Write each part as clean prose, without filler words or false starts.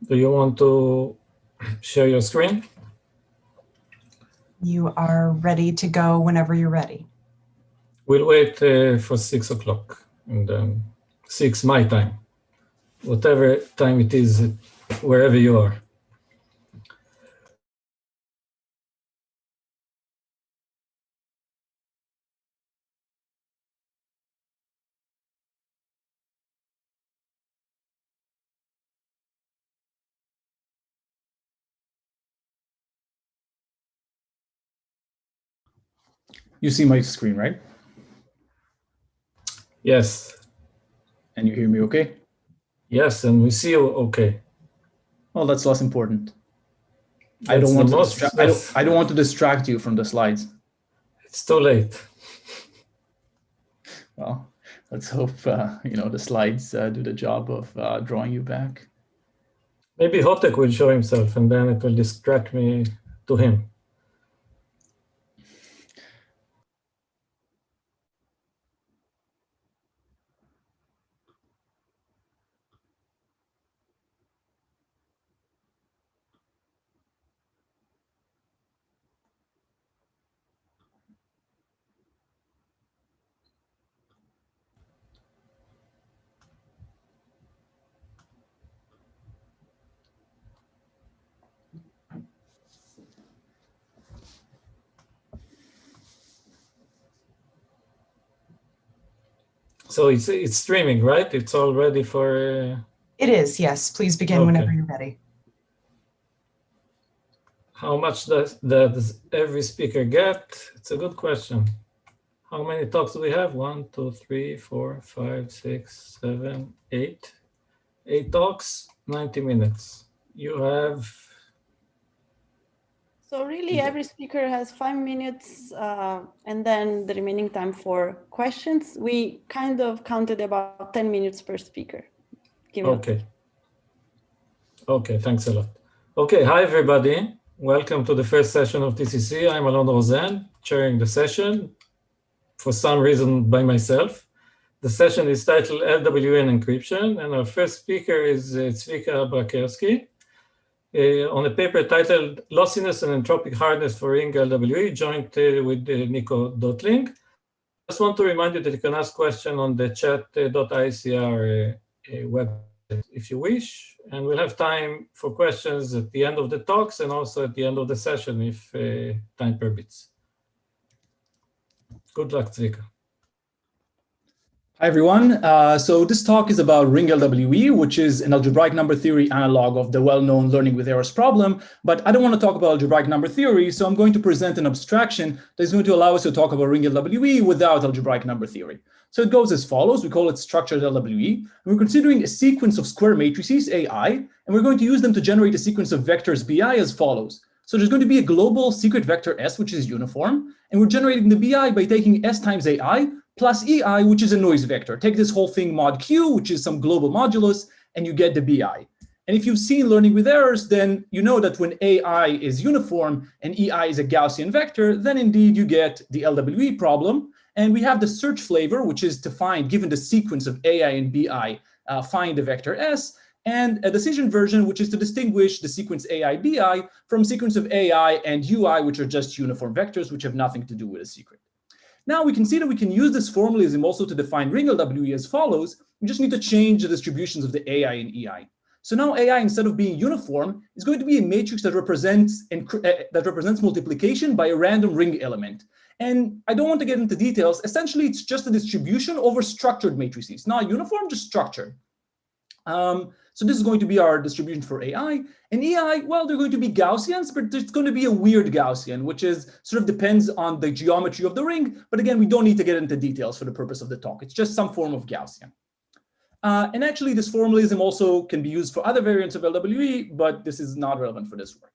Do you want to share your screen? You are ready to go whenever you're ready. We'll wait for 6 o'clock, and then 6 my time, whatever time it is, wherever you are. You see my screen, right? Yes. And you hear me okay? Yes, and we see you okay. Well, that's less important. I don't want to distract you from the slides. It's too late. Well, let's hope the slides do the job of drawing you back. Maybe Hotek will show himself, and then it will distract me to him. So it's streaming, right? It's all ready for... It is, yes. Please begin whenever you're ready. How much does every speaker get? It's a good question. How many talks do we have? 1, 2, 3, 4, 5, 6, 7, 8. 8 talks, 90 minutes. You have... So really, every speaker has 5 minutes, and then the remaining time for questions. We kind of counted about 10 minutes per speaker. Okay. Okay, thanks a lot. Okay, hi everybody. Welcome to the first session of TCC. I'm Alon Rosen, chairing the session, for some reason by myself. The session is titled LWE and Encryption, and our first speaker is Zvika Brakersky. On a paper titled Lossiness and Entropic Hardness for Ring LWE, joint with Nico Dotling. I just want to remind you that you can ask questions on the chat.icr website if you wish, and we'll have time for questions at the end of the talks and also at the end of the session if time permits. Good luck, Zvika. Hi, everyone. So this talk is about ring LWE, which is an algebraic number theory analog of the well-known learning with errors problem. But I don't want to talk about algebraic number theory, so I'm going to present an abstraction that is going to allow us to talk about ring LWE without algebraic number theory. So it goes as follows. We call it structured LWE. And we're considering a sequence of square matrices, AI, and we're going to use them to generate a sequence of vectors BI as follows. So there's going to be a global secret vector S, which is uniform, and we're generating the BI by taking S times AI plus EI, which is a noise vector. Take this whole thing mod Q, which is some global modulus, and you get the BI. And if you've seen learning with errors, then you know that when AI is uniform and EI is a Gaussian vector, then indeed you get the LWE problem. And we have the search flavor, which is to find, given the sequence of AI and BI, find the vector S, and a decision version, which is to distinguish the sequence AI BI from sequence of AI and UI, which are just uniform vectors, which have nothing to do with a secret. Now we can see that we can use this formalism also to define ring LWE as follows. We just need to change the distributions of the AI and EI. So now AI, instead of being uniform, is going to be a matrix that represents multiplication by a random ring element. And I don't want to get into details. Essentially, it's just a distribution over structured matrices, not uniform, just structured. So this is going to be our distribution for AI. And EI, well, they're going to be Gaussians, but it's going to be a weird Gaussian, which is sort of depends on the geometry of the ring. But again, we don't need to get into details for the purpose of the talk. It's just some form of Gaussian. And actually, this formalism also can be used for other variants of LWE, but this is not relevant for this work.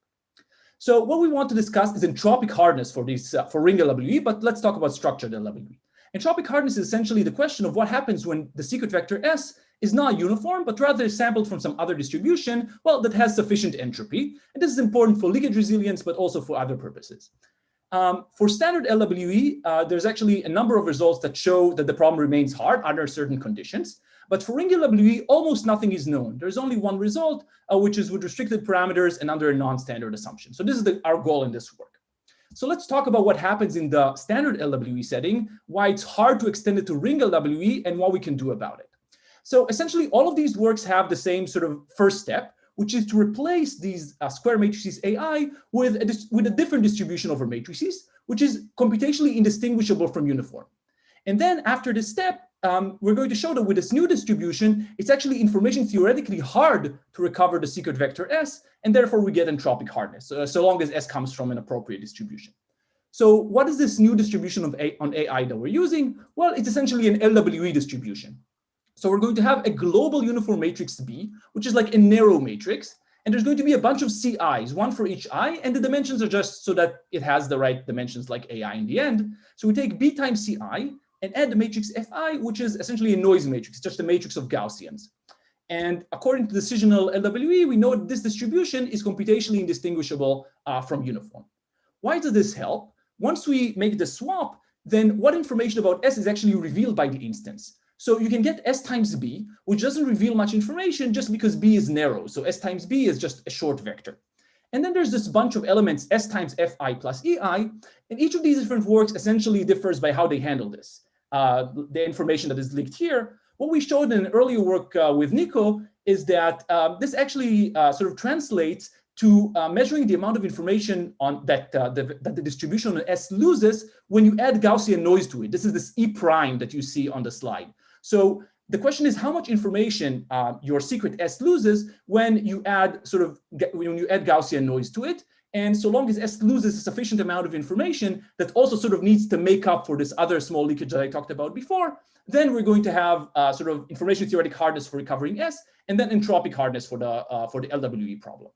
So what we want to discuss is entropic hardness for ring LWE, but let's talk about structured LWE. Entropic hardness is essentially the question of what happens when the secret vector S is not uniform, but rather sampled from some other distribution, well, that has sufficient entropy. And this is important for leakage resilience, but also for other purposes. For standard LWE, there's actually a number of results that show that the problem remains hard under certain conditions. But for ring LWE, almost nothing is known. There's only one result, which is with restricted parameters and under a non-standard assumption. So this is our goal in this work. So let's talk about what happens in the standard LWE setting, why it's hard to extend it to ring LWE, and what we can do about it. So essentially, all of these works have the same sort of first step, which is to replace these square matrices AI with a different distribution over matrices, which is computationally indistinguishable from uniform. And then after this step, we're going to show that with this new distribution, it's actually information theoretically hard to recover the secret vector S, and therefore we get entropic hardness, so long as S comes from an appropriate distribution. So what is this new distribution on AI that we're using? Well, it's essentially an LWE distribution. So we're going to have a global uniform matrix B, which is like a narrow matrix, and there's going to be a bunch of CIs, one for each I, and the dimensions are just so that it has the right dimensions like AI in the end. So we take B times CI and add the matrix Fi, which is essentially a noisy matrix, just a matrix of Gaussians. And according to decisional LWE, we know that this distribution is computationally indistinguishable from uniform. Why does this help? Once we make the swap, then what information about S is actually revealed by the instance? So you can get S times B, which doesn't reveal much information just because B is narrow. So S times B is just a short vector. And then there's this bunch of elements, S times Fi plus EI, and each of these different works essentially differs by how they handle this. The information that is leaked here, what we showed in an earlier work with Nico is that this actually sort of translates to measuring the amount of information on that the distribution on S loses when you add Gaussian noise to it. This is this E prime that you see on the slide. So the question is how much information your secret S loses when you add Gaussian noise to it. And so long as S loses a sufficient amount of information that also sort of needs to make up for this other small leakage that I talked about before, then we're going to have sort of information theoretic hardness for recovering S, and then entropic hardness for the LWE problem.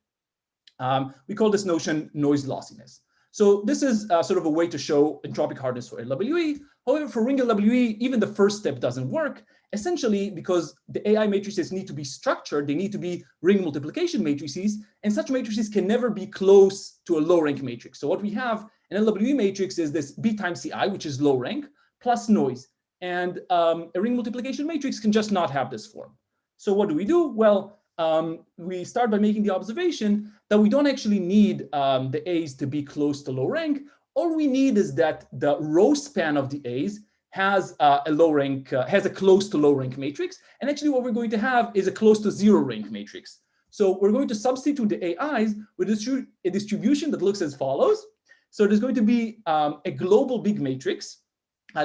We call this notion noise lossiness. So this is sort of a way to show entropic hardness for LWE. However, for ring LWE, even the first step doesn't work, essentially because the AI matrices need to be structured. They need to be ring multiplication matrices, and such matrices can never be close to a low rank matrix. So what we have in LWE matrix is this B times Ci, which is low rank, plus noise. And a ring multiplication matrix can just not have this form. So what do? Well, we start by making the observation that we don't actually need the A's to be close to low rank. All we need is that the row span of the A's has a low rank, has a close to low rank matrix. And actually what we're going to have is a close to zero rank matrix. So we're going to substitute the AIs with a distribution that looks as follows. So there's going to be a global big matrix.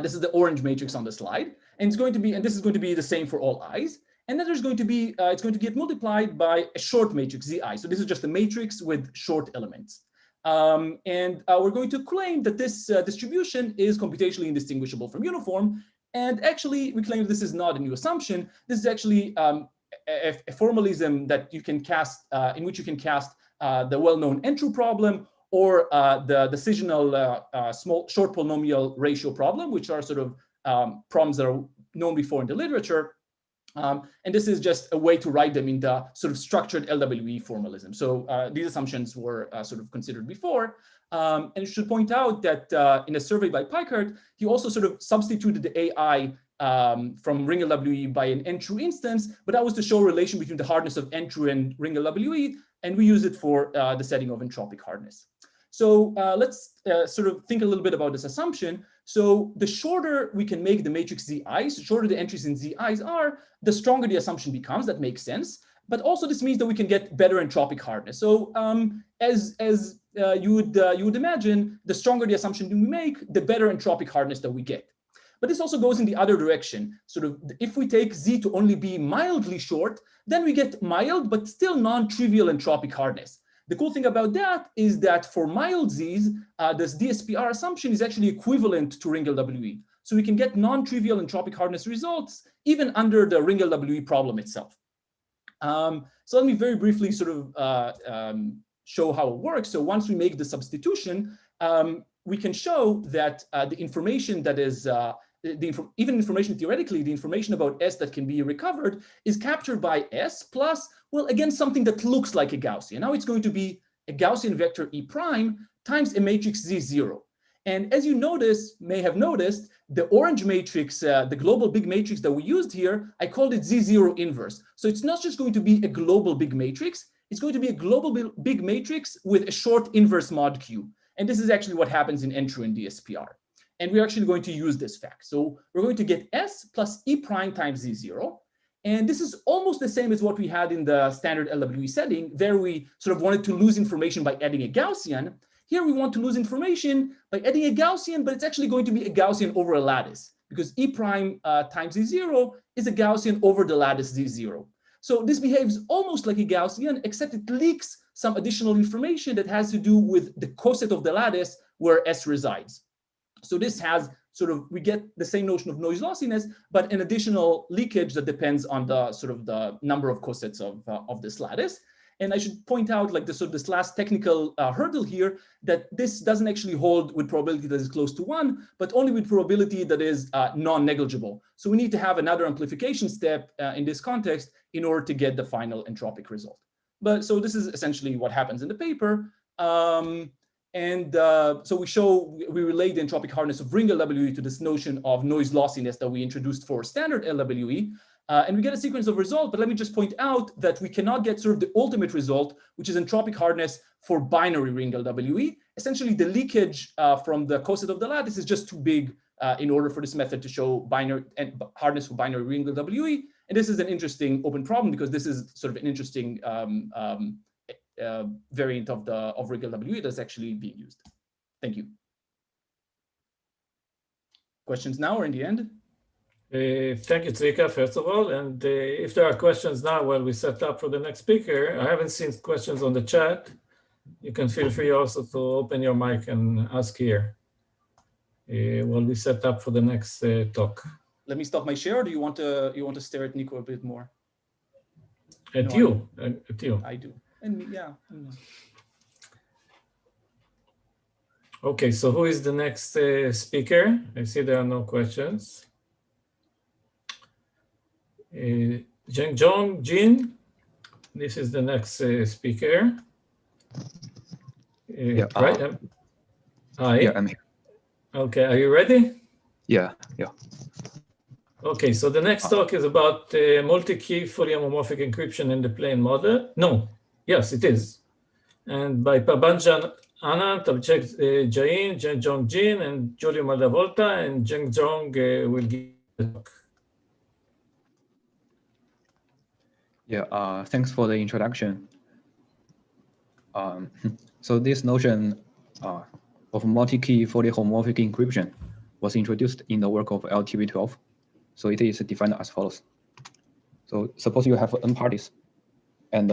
This is the orange matrix on the slide. And it's going to be, and this is going to be the same for all I's. And then there's going to be, it's going to get multiplied by a short matrix, Zi. So this is just a matrix with short elements. And we're going to claim that this distribution is computationally indistinguishable from uniform. And actually, we claim this is not a new assumption. This is actually a formalism that you can cast, in which you can cast the well-known N-true problem or the decisional small short polynomial ratio problem, which are sort of problems that are known before in the literature. And this is just a way to write them in the sort of structured LWE formalism. So these assumptions were sort of considered before. And I should point out that in a survey by Pikert, he also sort of substituted the AI from ring LWE by an N-true instance, but that was to show a relation between the hardness of N-true and ring LWE, and we use it for the setting of entropic hardness. So let's sort of think a little bit about this assumption. So the shorter we can make the matrix Zi's, the shorter the entries in Zi's are, the stronger the assumption becomes. That makes sense. But also this means that we can get better entropic hardness. So as you would imagine, the stronger the assumption we make, the better entropic hardness that we get. But this also goes in the other direction. Sort of if we take Z to only be mildly short, then we get mild but still non-trivial entropic hardness. The cool thing about that is that for mild Z's, this DSPR assumption is actually equivalent to ring LWE. So we can get non-trivial entropic hardness results even under the ring LWE problem itself. So let me very briefly sort of show how it works. So once we make the substitution, we can show that the information that is, even information theoretically, the information about S that can be recovered is captured by S plus, well, again, something that looks like a Gaussian. Now it's going to be a Gaussian vector E prime times a matrix Z0. And as you may have noticed, the orange matrix, the global big matrix that we used here, I called it Z0 inverse. So it's not just going to be a global big matrix, it's going to be a global big matrix with a short inverse mod Q. And this is actually what happens in N-true and DSPR. And we're actually going to use this fact. So we're going to get S plus E prime times Z0. And this is almost the same as what we had in the standard LWE setting. There we sort of wanted to lose information by adding a Gaussian. Here we want to lose information by adding a Gaussian, but it's actually going to be a Gaussian over a lattice, because E prime times Z0 is a Gaussian over the lattice Z0. So this behaves almost like a Gaussian, except it leaks some additional information that has to do with the coset of the lattice where S resides. So this has sort of, we get the same notion of noise lossiness, but an additional leakage that depends on the sort of the number of cosets of this lattice. And I should point out, like this last technical hurdle here, that this doesn't actually hold with probability that is close to 1, but only with probability that is non-negligible. So we need to have another amplification step in this context in order to get the final entropic result. But so this is essentially what happens in the paper. So we relate the entropic hardness of ring LWE to this notion of noise lossiness that we introduced for standard LWE. And we get a sequence of results, but let me just point out that we cannot get sort of the ultimate result, which is entropic hardness for binary ring LWE. Essentially, the leakage from the coset of the lattice is just too big in order for this method to show binary and hardness for binary ring LWE. And this is an interesting open problem, because this is sort of an interesting variant of ring LWE that's actually being used. Thank you. Questions now or in the end? Thank you, Tzvika, first of all. And if there are questions now while we set up for the next speaker, I haven't seen questions on the chat. You can feel free also to open your mic and ask here while we set up for the next talk. Let me stop my share, or do you want to stare at Nico a bit more? At you. I do. And yeah. Okay, so who is the next speaker? I see there are no questions. Zhengjong Jin, this is the next speaker. Right? Hi. Yeah, I'm here. Okay, are you ready? Yeah. Okay, so the next talk is about multi-key fully homomorphic encryption in the plane model. No, yes, it is. And by Prabhanjan Anand, Abhishek Jain, Zhengjong Jin, and Giulio Maldavolta, and Zhengjong will give the talk. Yeah, thanks for the introduction. So this notion of multi-key fully homomorphic encryption was introduced in the work of LTV12. So it is defined as follows. So suppose you have n parties, and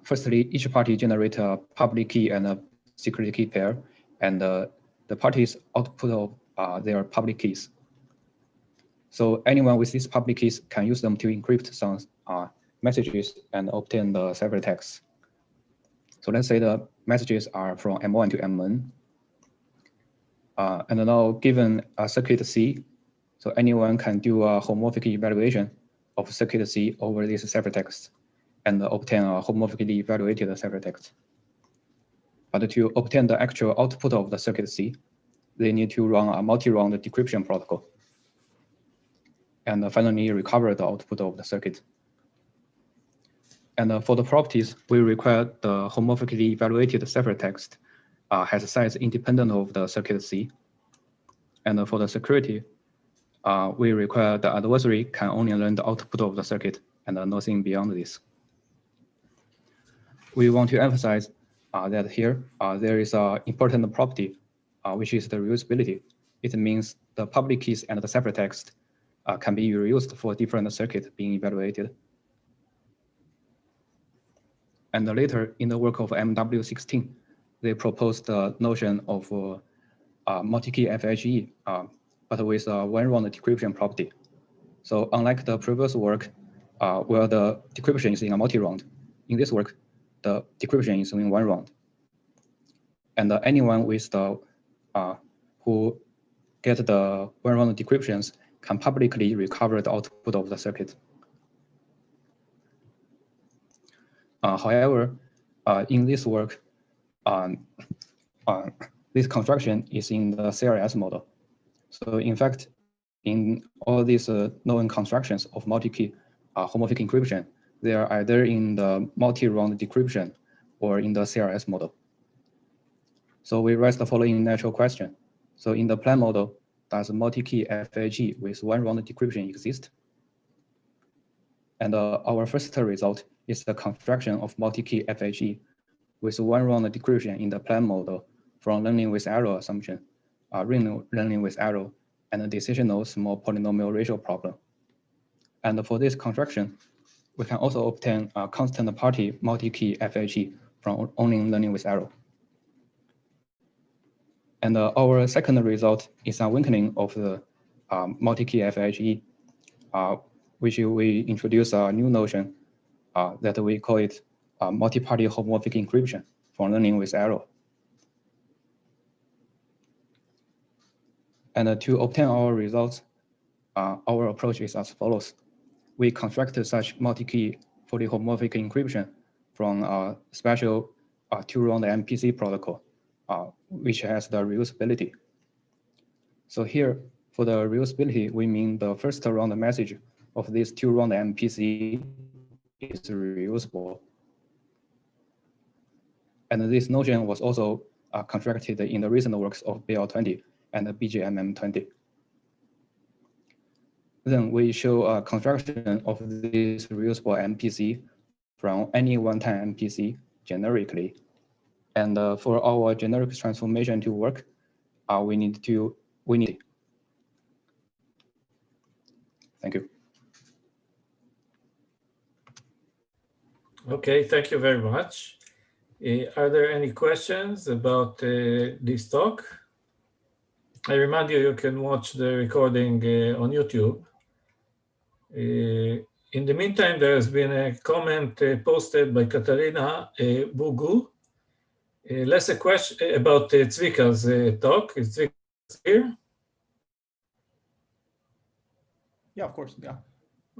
firstly, each party generates a public key and a secret key pair, and the parties output of their public keys. So anyone with these public keys can use them to encrypt some messages and obtain the ciphertext. So let's say the messages are from M1 to M1. And now given a circuit C, so anyone can do a homomorphic evaluation of circuit C over this ciphertext and obtain a homomorphically evaluated ciphertext. But to obtain the actual output of the circuit C, they need to run a multi-round decryption protocol and finally recover the output of the circuit. And for the properties, we require the homomorphically evaluated ciphertext has a size independent of the circuit C. And for the security, we require the adversary can only learn the output of the circuit and nothing beyond this. We want to emphasize that here there is an important property, which is the reusability. It means the public keys and the ciphertext can be reused for different circuits being evaluated. And later in the work of MW16, they proposed the notion of multi-key FHE, but with a one-round decryption property. So unlike the previous work, where the decryption is in a multi-round, in this work, the decryption is in one round. And anyone with the who get the one-round decryptions can publicly recover the output of the circuit. However, in this work, this construction is in the CRS model. So in fact, in all these known constructions of multi-key homomorphic encryption, they are either in the multi-round decryption or in the CRS model. So we raise the following natural question. So in the plain model, does multi-key FHE with one round decryption exist? And our first result is the construction of multi-key FHE with one round decryption in the plain model from learning with error assumption, learning with error, and a decisional small polynomial ratio problem. And for this construction, we can also obtain a constant party multi-key FHE from only learning with error. And our second result is a weakening of the multi-key FHE, which we introduce a new notion that we call it multi-party homomorphic encryption from learning with error. And to obtain our results, our approach is as follows. We constructed such multi-key fully homomorphic encryption from a special two-round MPC protocol, which has the reusability. So here, for the reusability, we mean the first round message of this two-round MPC is reusable. And this notion was also constructed in the recent works of BL20 and BGMM20. Then we show a construction of this reusable MPC from any one-time MPC generically. And for our generic transformation to work, we need. Thank you. Okay, thank you very much. Are there any questions about this talk? I remind you, you can watch the recording on YouTube. In the meantime, there has been a comment posted by Katarina Bugu. Less a question about Zvika's talk. Is Zvika here? Yeah, of course, yeah.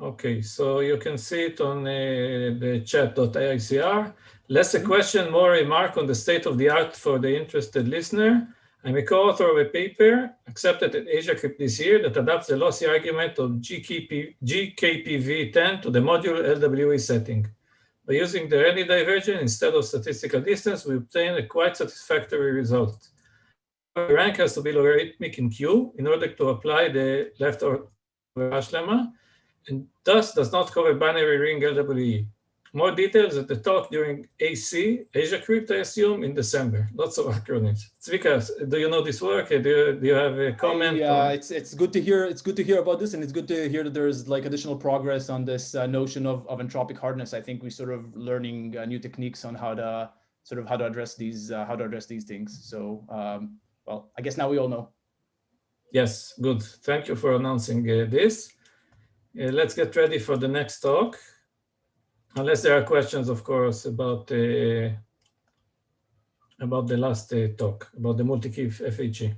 Okay, so you can see it on the chat.aicr. Less a question, more remark on the state of the art for the interested listener. I'm a co-author of a paper accepted at AsiaCrypt this year that adapts the lossy argument of GKPV10 to the module LWE setting. By using the Renyi divergence instead of statistical distance, we obtain a quite satisfactory result. The rank has to be logarithmic in Q in order to apply the left-order hash lemma, and thus does not cover binary ring LWE. More details at the talk during AC, AsiaCrypt, I assume, in December. Lots of acronyms. Zvika, do you know this work? Do you have a comment? Yeah, it's good to hear. It's good to hear about this, and it's good to hear that there's like additional progress on this notion of entropic hardness. I think we sort of learning new techniques on how to address these things. So, well, I guess now we all know. Yes, good. Thank you for announcing this. Let's get ready for the next talk. Unless there are questions, of course, about the last talk, about the multi-key FHE.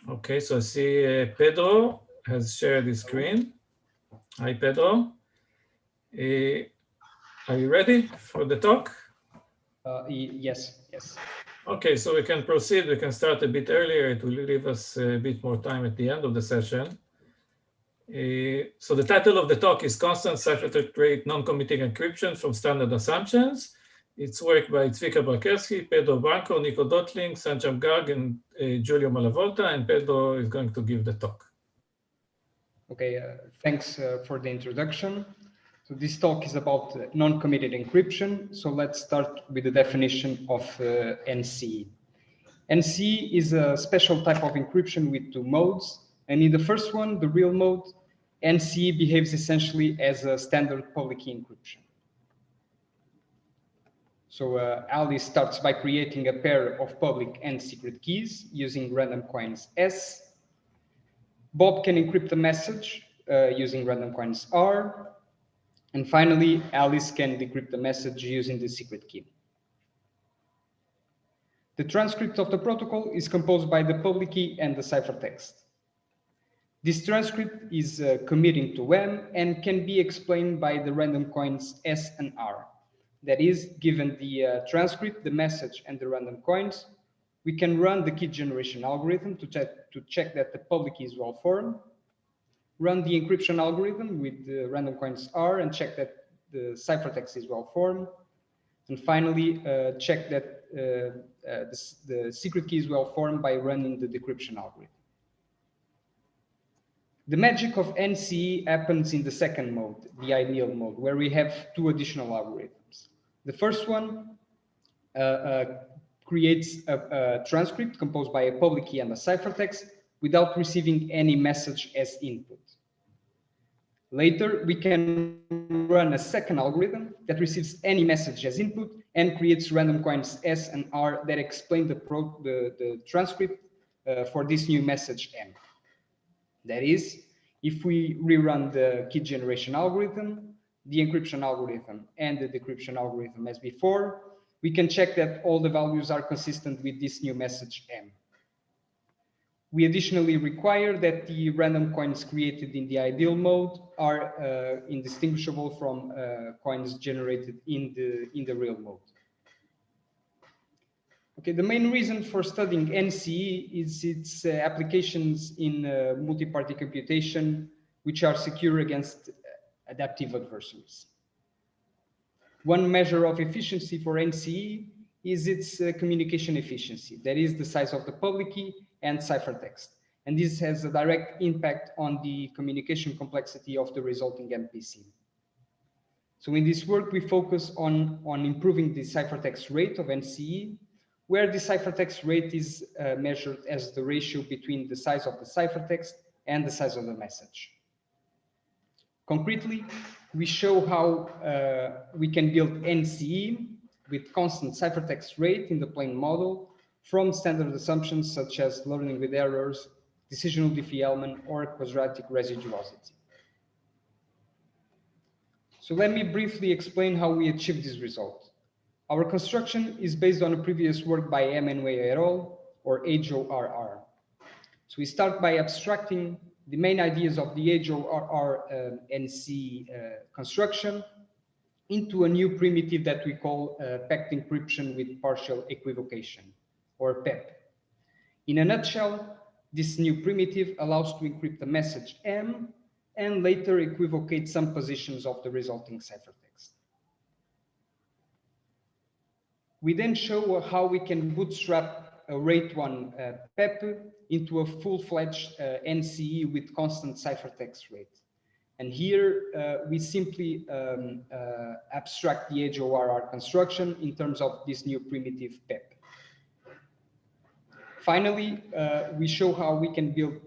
Okay, so I see Pedro has shared his screen. Hi, Pedro. Are you ready for the talk? Yes. Okay, so we can proceed. We can start a bit earlier. It will leave us a bit more time at the end of the session. So the title of the talk is Constant Ciphertext Rate Non-Committing Encryption from Standard Assumptions. It's work by Zvika Barkerski, Pedro Branco, Nico Dotling, Sanjam Garg, and Giulio Malavolta, and Pedro is going to give the talk. Okay, thanks for the introduction. So this talk is about non-committed encryption. So let's start with the definition of NCE. NCE is a special type of encryption with two modes. And in the first one, the real mode, NCE behaves essentially as a standard public key encryption. So Alice starts by creating a pair of public and secret keys using random coins S. Bob can encrypt the message using random coins R. And finally, Alice can decrypt the message using the secret key. The transcript of the protocol is composed by the public key and the ciphertext. This transcript is committing to M and can be explained by the random coins S and R. That is, given the transcript, the message, and the random coins, we can run the key generation algorithm to check that the public key is well formed, run the encryption algorithm with the random coins R and check that the ciphertext is well formed, and finally check that the secret key is well formed by running the decryption algorithm. The magic of NCE happens in the second mode, the ideal mode, where we have two additional algorithms. The first one creates a transcript composed by a public key and a ciphertext without receiving any message as input. Later, we can run a second algorithm that receives any message as input and creates random coins S and R that explain the transcript for this new message M. That is, if we rerun the key generation algorithm, the encryption algorithm, and the decryption algorithm as before, we can check that all the values are consistent with this new message M. We additionally require that the random coins created in the ideal mode are indistinguishable from coins generated in the real mode. Okay, the main reason for studying NCE is its applications in multi-party computation, which are secure against adaptive adversaries. One measure of efficiency for NCE is its communication efficiency, that is the size of the public key and ciphertext. And this has a direct impact on the communication complexity of the resulting MPC. So in this work, we focus on improving the ciphertext rate of NCE, where the ciphertext rate is measured as the ratio between the size of the ciphertext and the size of the message. Concretely, we show how we can build NCE with constant ciphertext rate in the plain model from standard assumptions such as learning with errors, decisional Diffie-Hellman, or quadratic residuosity. So let me briefly explain how we achieved this result. Our construction is based on a previous work by Emmanuel et al., or HORR. So we start by abstracting the main ideas of the HORR NCE construction into a new primitive that we call packet encryption with partial equivocation, or PEP. In a nutshell, this new primitive allows to encrypt the message M and later equivocate some positions of the resulting ciphertext. We then show how we can bootstrap a rate 1 PEP into a full-fledged NCE with constant ciphertext rate. And here we simply abstract the HORR construction in terms of this new primitive PEP. Finally, we show how we can build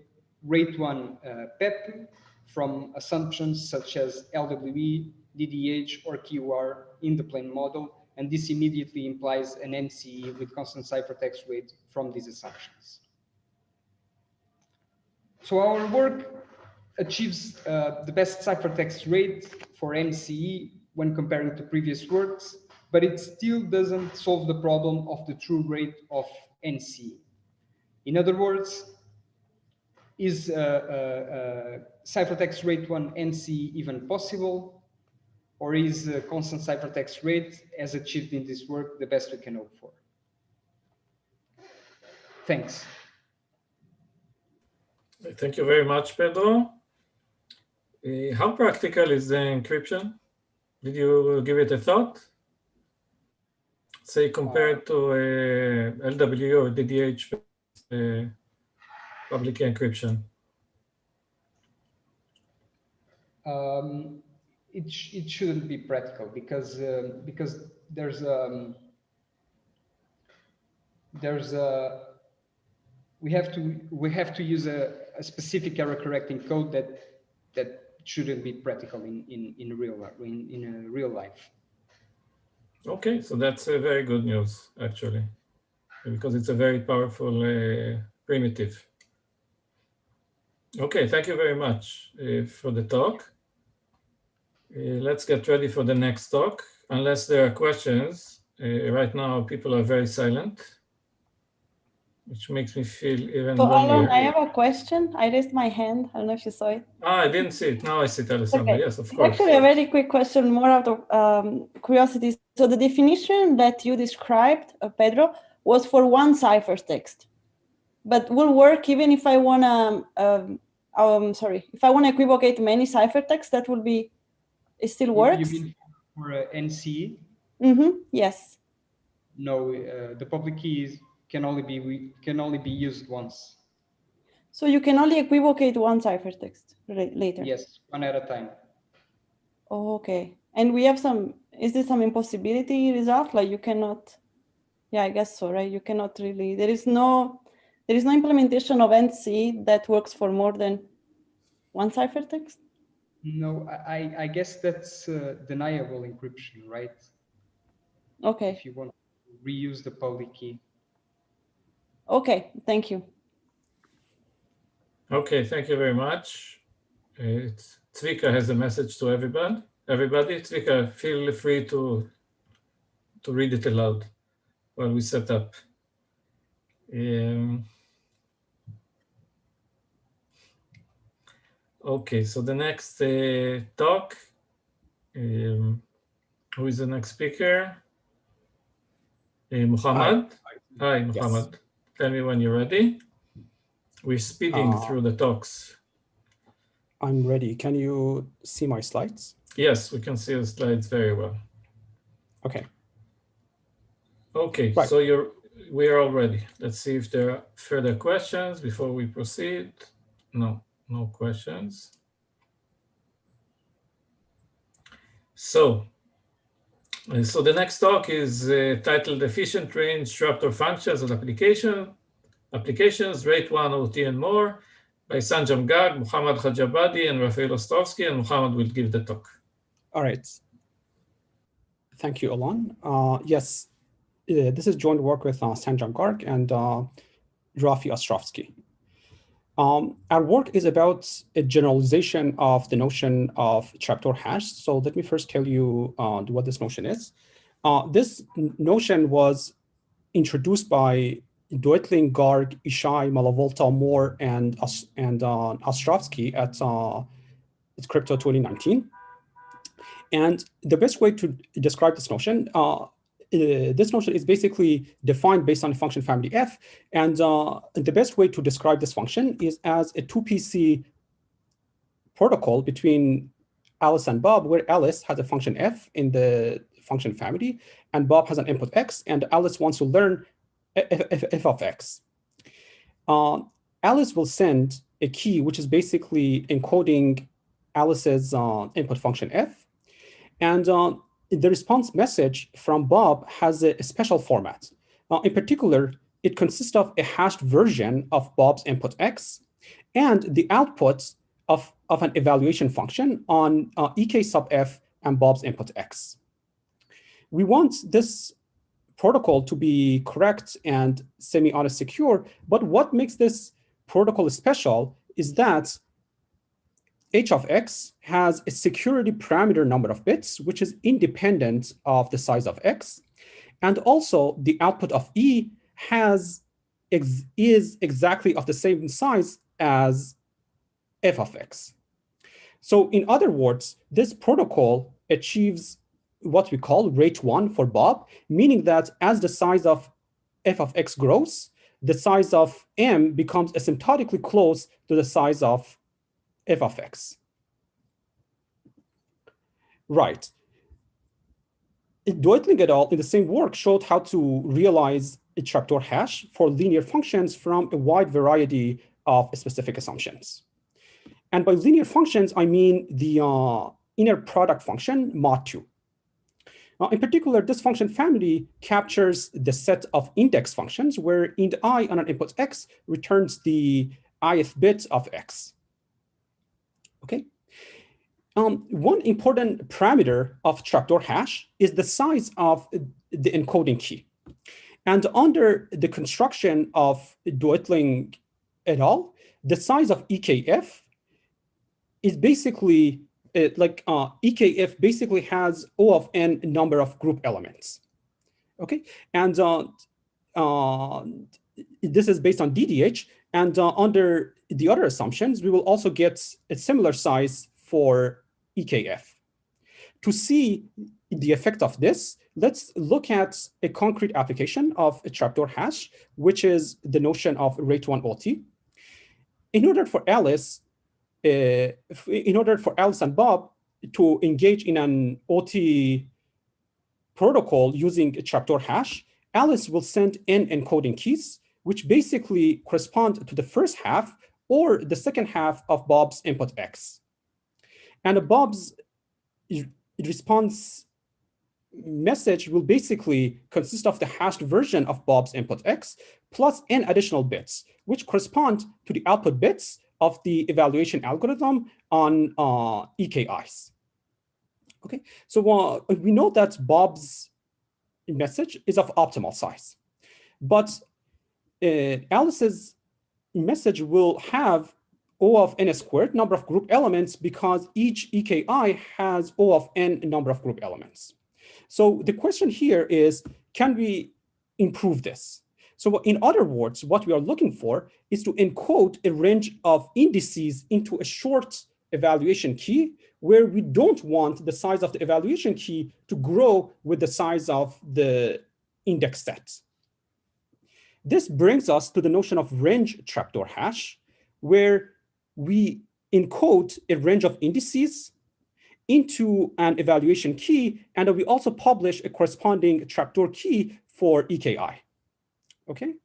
rate 1 PEP from assumptions such as LWE, DDH, or QR in the plain model, and this immediately implies an NCE with constant ciphertext rate from these assumptions. So our work achieves the best ciphertext rate for NCE when comparing to previous works, but it still doesn't solve the problem of the true rate of NCE. In other words, is ciphertext rate 1 NCE even possible? Or is constant ciphertext rate, as achieved in this work, the best we can hope for? Thanks. Thank you very much, Pedro. How practical is the encryption? Did you give it a thought? Say, compared to LWE or DDH public key encryption. It shouldn't be practical because we have to use a specific error correcting code that shouldn't be practical in real life. Okay, so that's very good news actually, because it's a very powerful primitive. Okay, thank you very much for the talk. Let's get ready for the next talk. Unless there are questions, right now people are very silent. which makes me feel even So Alon, lonelier. I have a question. I raised my hand. I don't know if you saw it. Ah, I didn't see it. Now I see it, Alessandra. Okay. Yes, of It's course. actually a very quick question, more out of curiosity. So the definition that you described, Pedro, was for one ciphertext, but will work even if I want to, if I want to equivocate many ciphertexts, that will be, it still works? You mean for NCE? Yes. No, the public keys can only be used once. So you can only equivocate one ciphertext later? Yes, one at a time. Oh, okay. And we have is this some impossibility result? Like you cannot, yeah, I guess so, right? You cannot really, there is no implementation of NCE that works for more than one ciphertext? No, I guess that's deniable encryption, right? Okay. If you want to reuse the public key. Okay, thank you. Okay, thank you very much. Zvika has a message to everybody. Zvika, feel free to read it aloud while we set up. Okay, so the next talk, who is the next speaker? Muhammad. Hi, Muhammad. Yes. Tell me when you're ready. We're speeding through the talks. I'm ready. Can you see my slides? Yes, we can see the slides very well. Okay. Okay, right. So we're all ready. Let's see if there are further questions before we proceed. No questions. So the next talk is titled Efficient Range Trapdoor Functions and Applications, Rate 1 OT and More, by Sanjam Garg, Muhammad Khajabadi, and Rafael Ostrovsky, and Muhammad will give the talk. All right. Thank you, Alon. Yes, this is joint work with Sanjam Garg and Rafi Ostrovsky. Our work is about a generalization of the notion of trapdoor hash. So let me first tell you what this notion is. This notion was introduced by Deutling, Garg, Ishai, Malavolta, Moore, and Ostrovsky at Crypto 2019. And the best way to describe this notion is basically defined based on the function family F. And the best way to describe this function is as a 2PC protocol between Alice and Bob, where Alice has a function F in the function family, and Bob has an input X, and Alice wants to learn f of X. Alice will send a key, which is basically encoding Alice's input function F. And the response message from Bob has a special format. In particular, it consists of a hashed version of Bob's input X and the output of an evaluation function on EK sub F and Bob's input X. We want this protocol to be correct and semi-honest secure, but what makes this protocol special is that h of x has a security parameter number of bits, which is independent of the size of x. And also the output of E is exactly of the same size as f of x. So in other words, this protocol achieves what we call rate 1 for Bob, meaning that as the size of f of x grows, the size of m becomes asymptotically close to the size of f of x. Right. Deutling et al. In the same work showed how to realize a trapdoor hash for linear functions from a wide variety of specific assumptions. And by linear functions, I mean the inner product function mod2. In particular, this function family captures the set of index functions where int I on an input x returns the ith bit of x. Okay. One important parameter of trapdoor hash is the size of the encoding key. And under the construction of Deutling et al., the size of EKF is basically EKF basically has O of n number of group elements. Okay, and this is based on DDH, and under the other assumptions, we will also get a similar size for EKF. To see the effect of this, let's look at a concrete application of a trapdoor hash, which is the notion of rate 1 OT. In order for Alice and Bob to engage in an OT protocol using a trapdoor hash, Alice will send n encoding keys, which basically correspond to the first half or the second half of Bob's input X. And Bob's response message will basically consist of the hashed version of Bob's input X plus n additional bits, which correspond to the output bits of the evaluation algorithm on EKIs. Okay, so we know that Bob's message is of optimal size, but Alice's message will have O of n squared number of group elements because each EKI has O of n number of group elements. So the question here is, can we improve this? So in other words, what we are looking for is to encode a range of indices into a short evaluation key where we don't want the size of the evaluation key to grow with the size of the index set. This brings us to the notion of range trapdoor hash, where we encode a range of indices into an evaluation key, and we also publish a corresponding trapdoor key for EKI. Okay,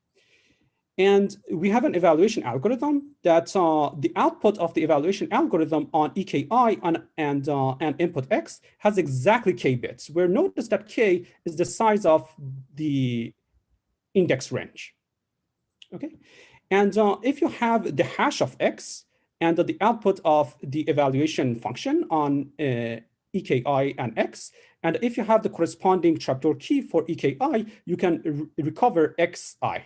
and we have an evaluation algorithm that the output of the evaluation algorithm on EKI and input X has exactly k bits, where notice that k is the size of the index range. Okay, and if you have the hash of X and the output of the evaluation function on EKI and X, and if you have the corresponding trapdoor key for EKI, you can recover XI.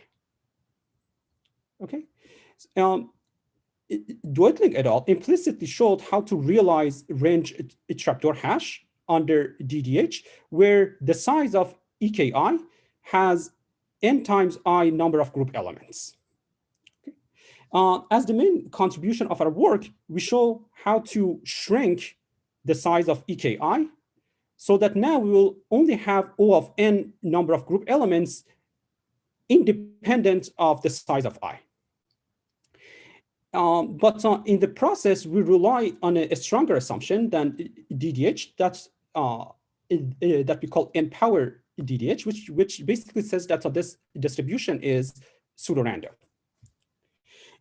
Okay, Deutling et al. Implicitly showed how to realize range trapdoor hash under DDH, where the size of EKI has n times I number of group elements. Okay. As the main contribution of our work, we show how to shrink the size of EKI so that now we will only have O of n number of group elements independent of the size of I. But in the process, we rely on a stronger assumption than DDH that we call n-power DDH, which basically says that this distribution is pseudo-random.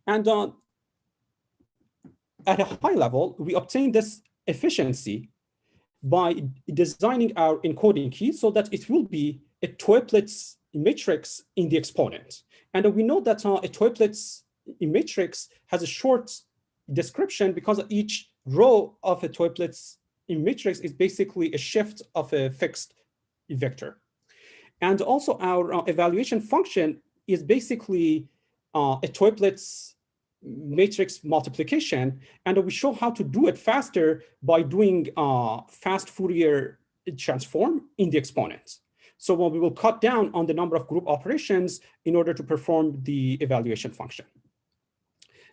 And at a high level, we obtain this efficiency by designing our encoding key so that it will be a Toeplitz matrix in the exponent. And we know that a Toeplitz matrix has a short description because each row of a Toeplitz matrix is basically a shift of a fixed vector. And also our evaluation function is basically a Toeplitz matrix multiplication, and we show how to do it faster by doing fast Fourier transform in the exponent. So we will cut down on the number of group operations in order to perform the evaluation function.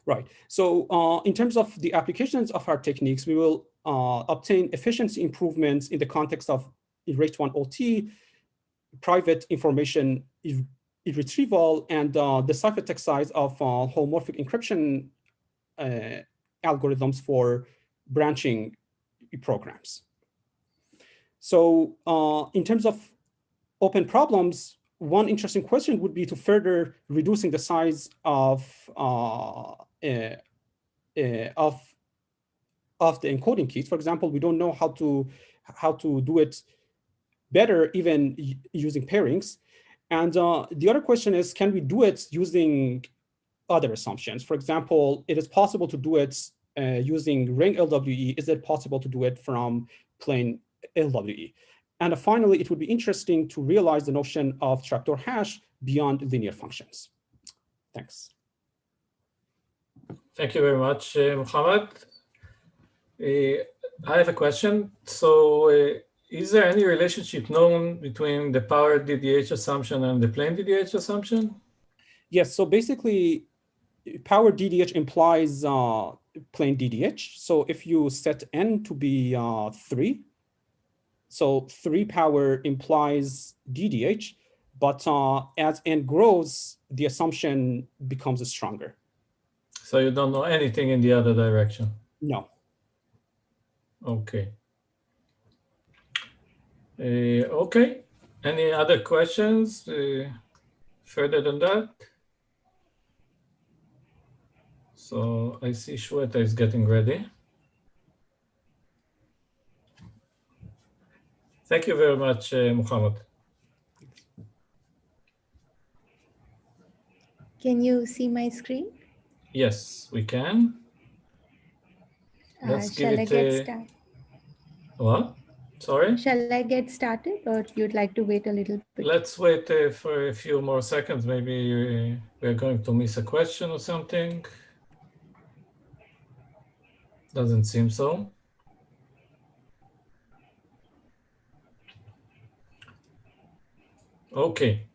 Right, so in terms of the applications of our techniques, we will obtain efficiency improvements in the context of rate 1 OT, private information retrieval, and the ciphertext size of homomorphic encryption algorithms for branching programs. So in terms of open problems, one interesting question would be to further reducing the size of the encoding keys. For example, we don't know how to do it better even using pairings. And the other question is, can we do it using other assumptions? For example, it is possible to do it using ring LWE. Is it possible to do it from plain LWE? And finally, it would be interesting to realize the notion of trapdoor hash beyond linear functions. Thanks. Thank you very much, Mohammed. I have a question. So is there any relationship known between the power DDH assumption and the plain DDH assumption? Yes, so basically, power DDH implies plain DDH. So if you set n to be 3, so 3 power implies DDH, but as n grows, the assumption becomes stronger. So you don't know anything in the other direction? No. Okay. Okay. Any other questions further than that? So I see Shweta is getting ready. Thank you very much, Muhammad. Can you see my screen? Yes, we can. Let's give Shall I it get started? What? Sorry? Shall I get started, or you'd like to wait a little bit? Let's wait for a few more seconds. Maybe we're going to miss a question or something. Doesn't seem so. Okay.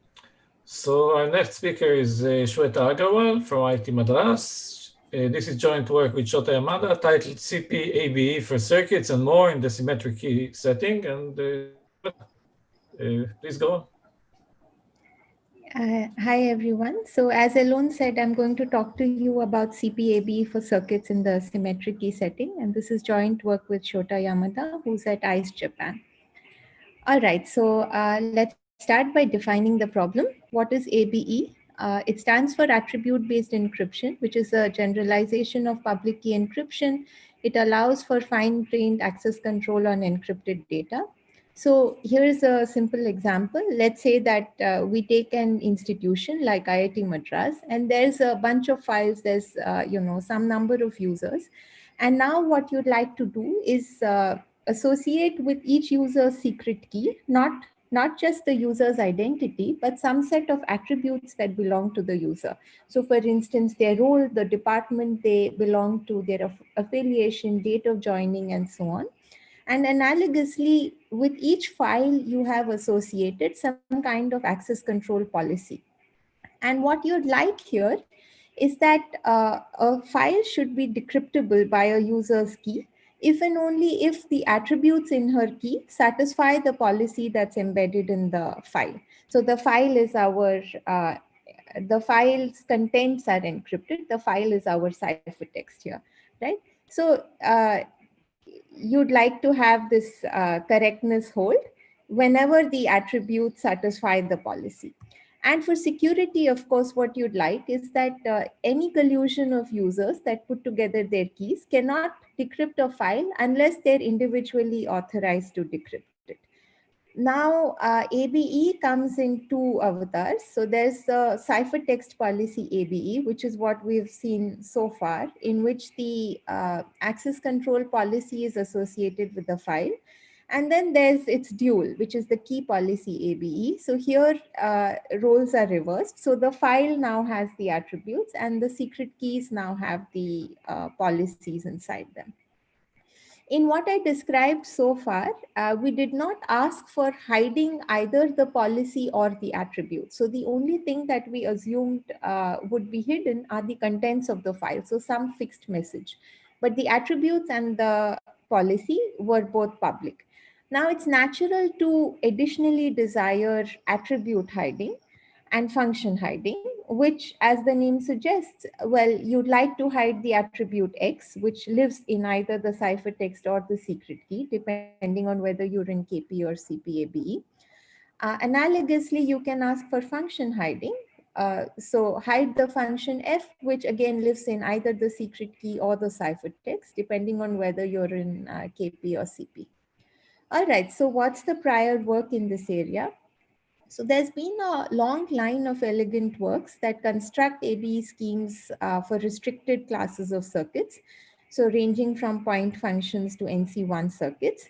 So our next speaker is Shweta Agarwal from IIT Madras. This is joint work with Shota Yamada, titled CP ABE for circuits and more in the symmetric key setting. And please go on. Hi, everyone. So as Alon said, I'm going to talk to you about CPABE for circuits in the symmetric key setting. And this is joint work with Shota Yamada, who's at ICE Japan. All right, so let's start by defining the problem. What is ABE? It stands for attribute-based encryption, which is a generalization of public key encryption. It allows for fine-grained access control on encrypted data. So here's a simple example. Let's say that we take an institution like IIT Madras, and there's a bunch of files, there's some number of users. And now what you'd like to do is associate with each user's secret key, not just the user's identity, but some set of attributes that belong to the user. So for instance, their role, the department they belong to, their affiliation, date of joining, and so on. And analogously, with each file, you have associated some kind of access control policy. And what you'd like here is that a file should be decryptable by a user's key if and only if the attributes in her key satisfy the policy that's embedded in the file. So the file is the file's contents are encrypted. The file is our ciphertext here, right? So you'd like to have this correctness hold whenever the attributes satisfy the policy. And for security, of course, what you'd like is that any collusion of users that put together their keys cannot decrypt a file unless they're individually authorized to decrypt it. Now, ABE comes in 2 avatars. So there's a ciphertext policy ABE, which is what we've seen so far, in which the access control policy is associated with the file. And then there's its dual, which is the key policy ABE. So here roles are reversed. So the file now has the attributes and the secret keys now have the policies inside them. In what I described so far, we did not ask for hiding either the policy or the attribute. So the only thing that we assumed would be hidden are the contents of the file, so some fixed message. But the attributes and the policy were both public. Now it's natural to additionally desire attribute hiding and function hiding, which, as the name suggests, well, you'd like to hide the attribute X, which lives in either the ciphertext or the secret key, depending on whether you're in KP or CPABE. Analogously, you can ask for function hiding. So hide the function F, which again lives in either the secret key or the ciphertext, depending on whether you're in KP or CP. All right, so what's the prior work in this area? So there's been a long line of elegant works that construct ABE schemes for restricted classes of circuits, so ranging from point functions to NC1 circuits.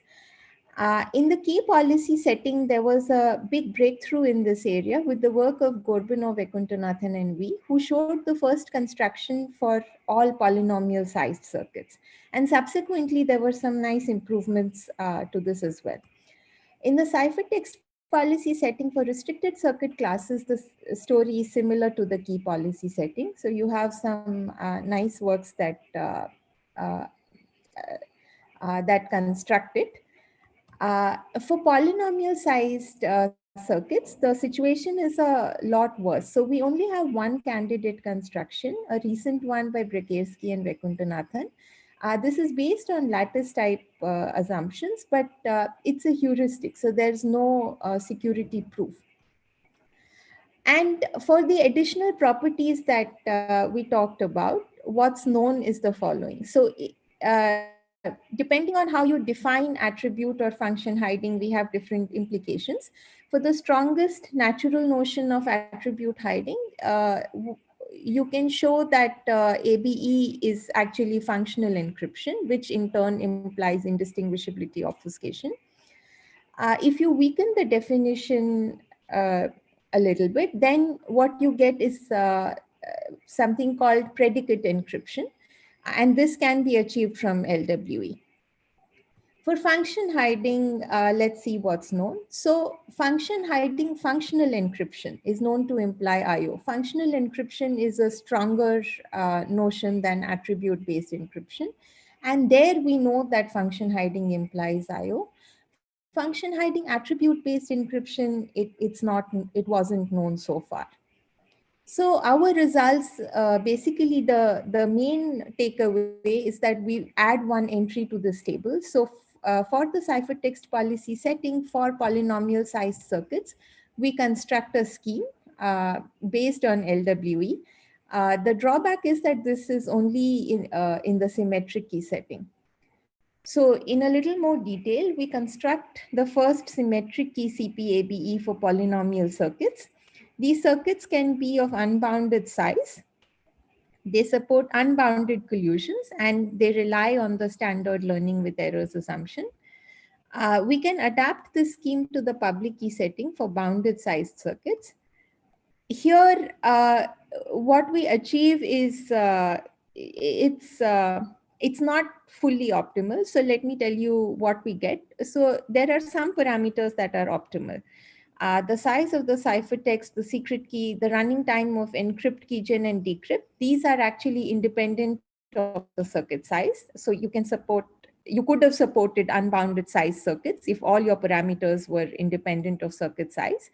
In the key policy setting, there was a big breakthrough in this area with the work of Gorbunov, Ekuntanathan, and Wee, who showed the first construction for all polynomial-sized circuits. And subsequently, there were some nice improvements to this as well. In the ciphertext policy setting for restricted circuit classes, the story is similar to the key policy setting. So you have some nice works that that construct it. For polynomial sized circuits, the situation is a lot worse. So we only have one candidate construction, a recent one by Brekersky and Vaikunthanathan. This is based on lattice type assumptions, but it's a heuristic, so there's no security proof. And for the additional properties that we talked about, what's known is the following. So depending on how you define attribute or function hiding, we have different implications. For the strongest natural notion of attribute hiding, you can show that ABE is actually functional encryption, which in turn implies indistinguishability obfuscation. If you weaken the definition a little bit, then what you get is something called predicate encryption. And this can be achieved from LWE. For function hiding, let's see what's known. So function hiding, functional encryption is known to imply IO. Functional encryption is a stronger notion than attribute-based encryption. And there we know that function hiding implies IO. Function hiding attribute-based encryption, it wasn't known so far. So our results, basically the main takeaway is that we add one entry to this table. So for the ciphertext policy setting for polynomial sized circuits, we construct a scheme based on LWE. The drawback is that this is only in the symmetric key setting. So in a little more detail, we construct the first symmetric key CPABE for polynomial circuits. These circuits can be of unbounded size. They support unbounded collusions and they rely on the standard learning with errors assumption. We can adapt this scheme to the public key setting for bounded sized circuits. Here, what we achieve is it's not fully optimal. So let me tell you what we get. So there are some parameters that are optimal. The size of the ciphertext, the secret key, the running time of encrypt, keygen, and decrypt, these are actually independent of the circuit size. So you could have supported unbounded size circuits if all your parameters were independent of circuit size.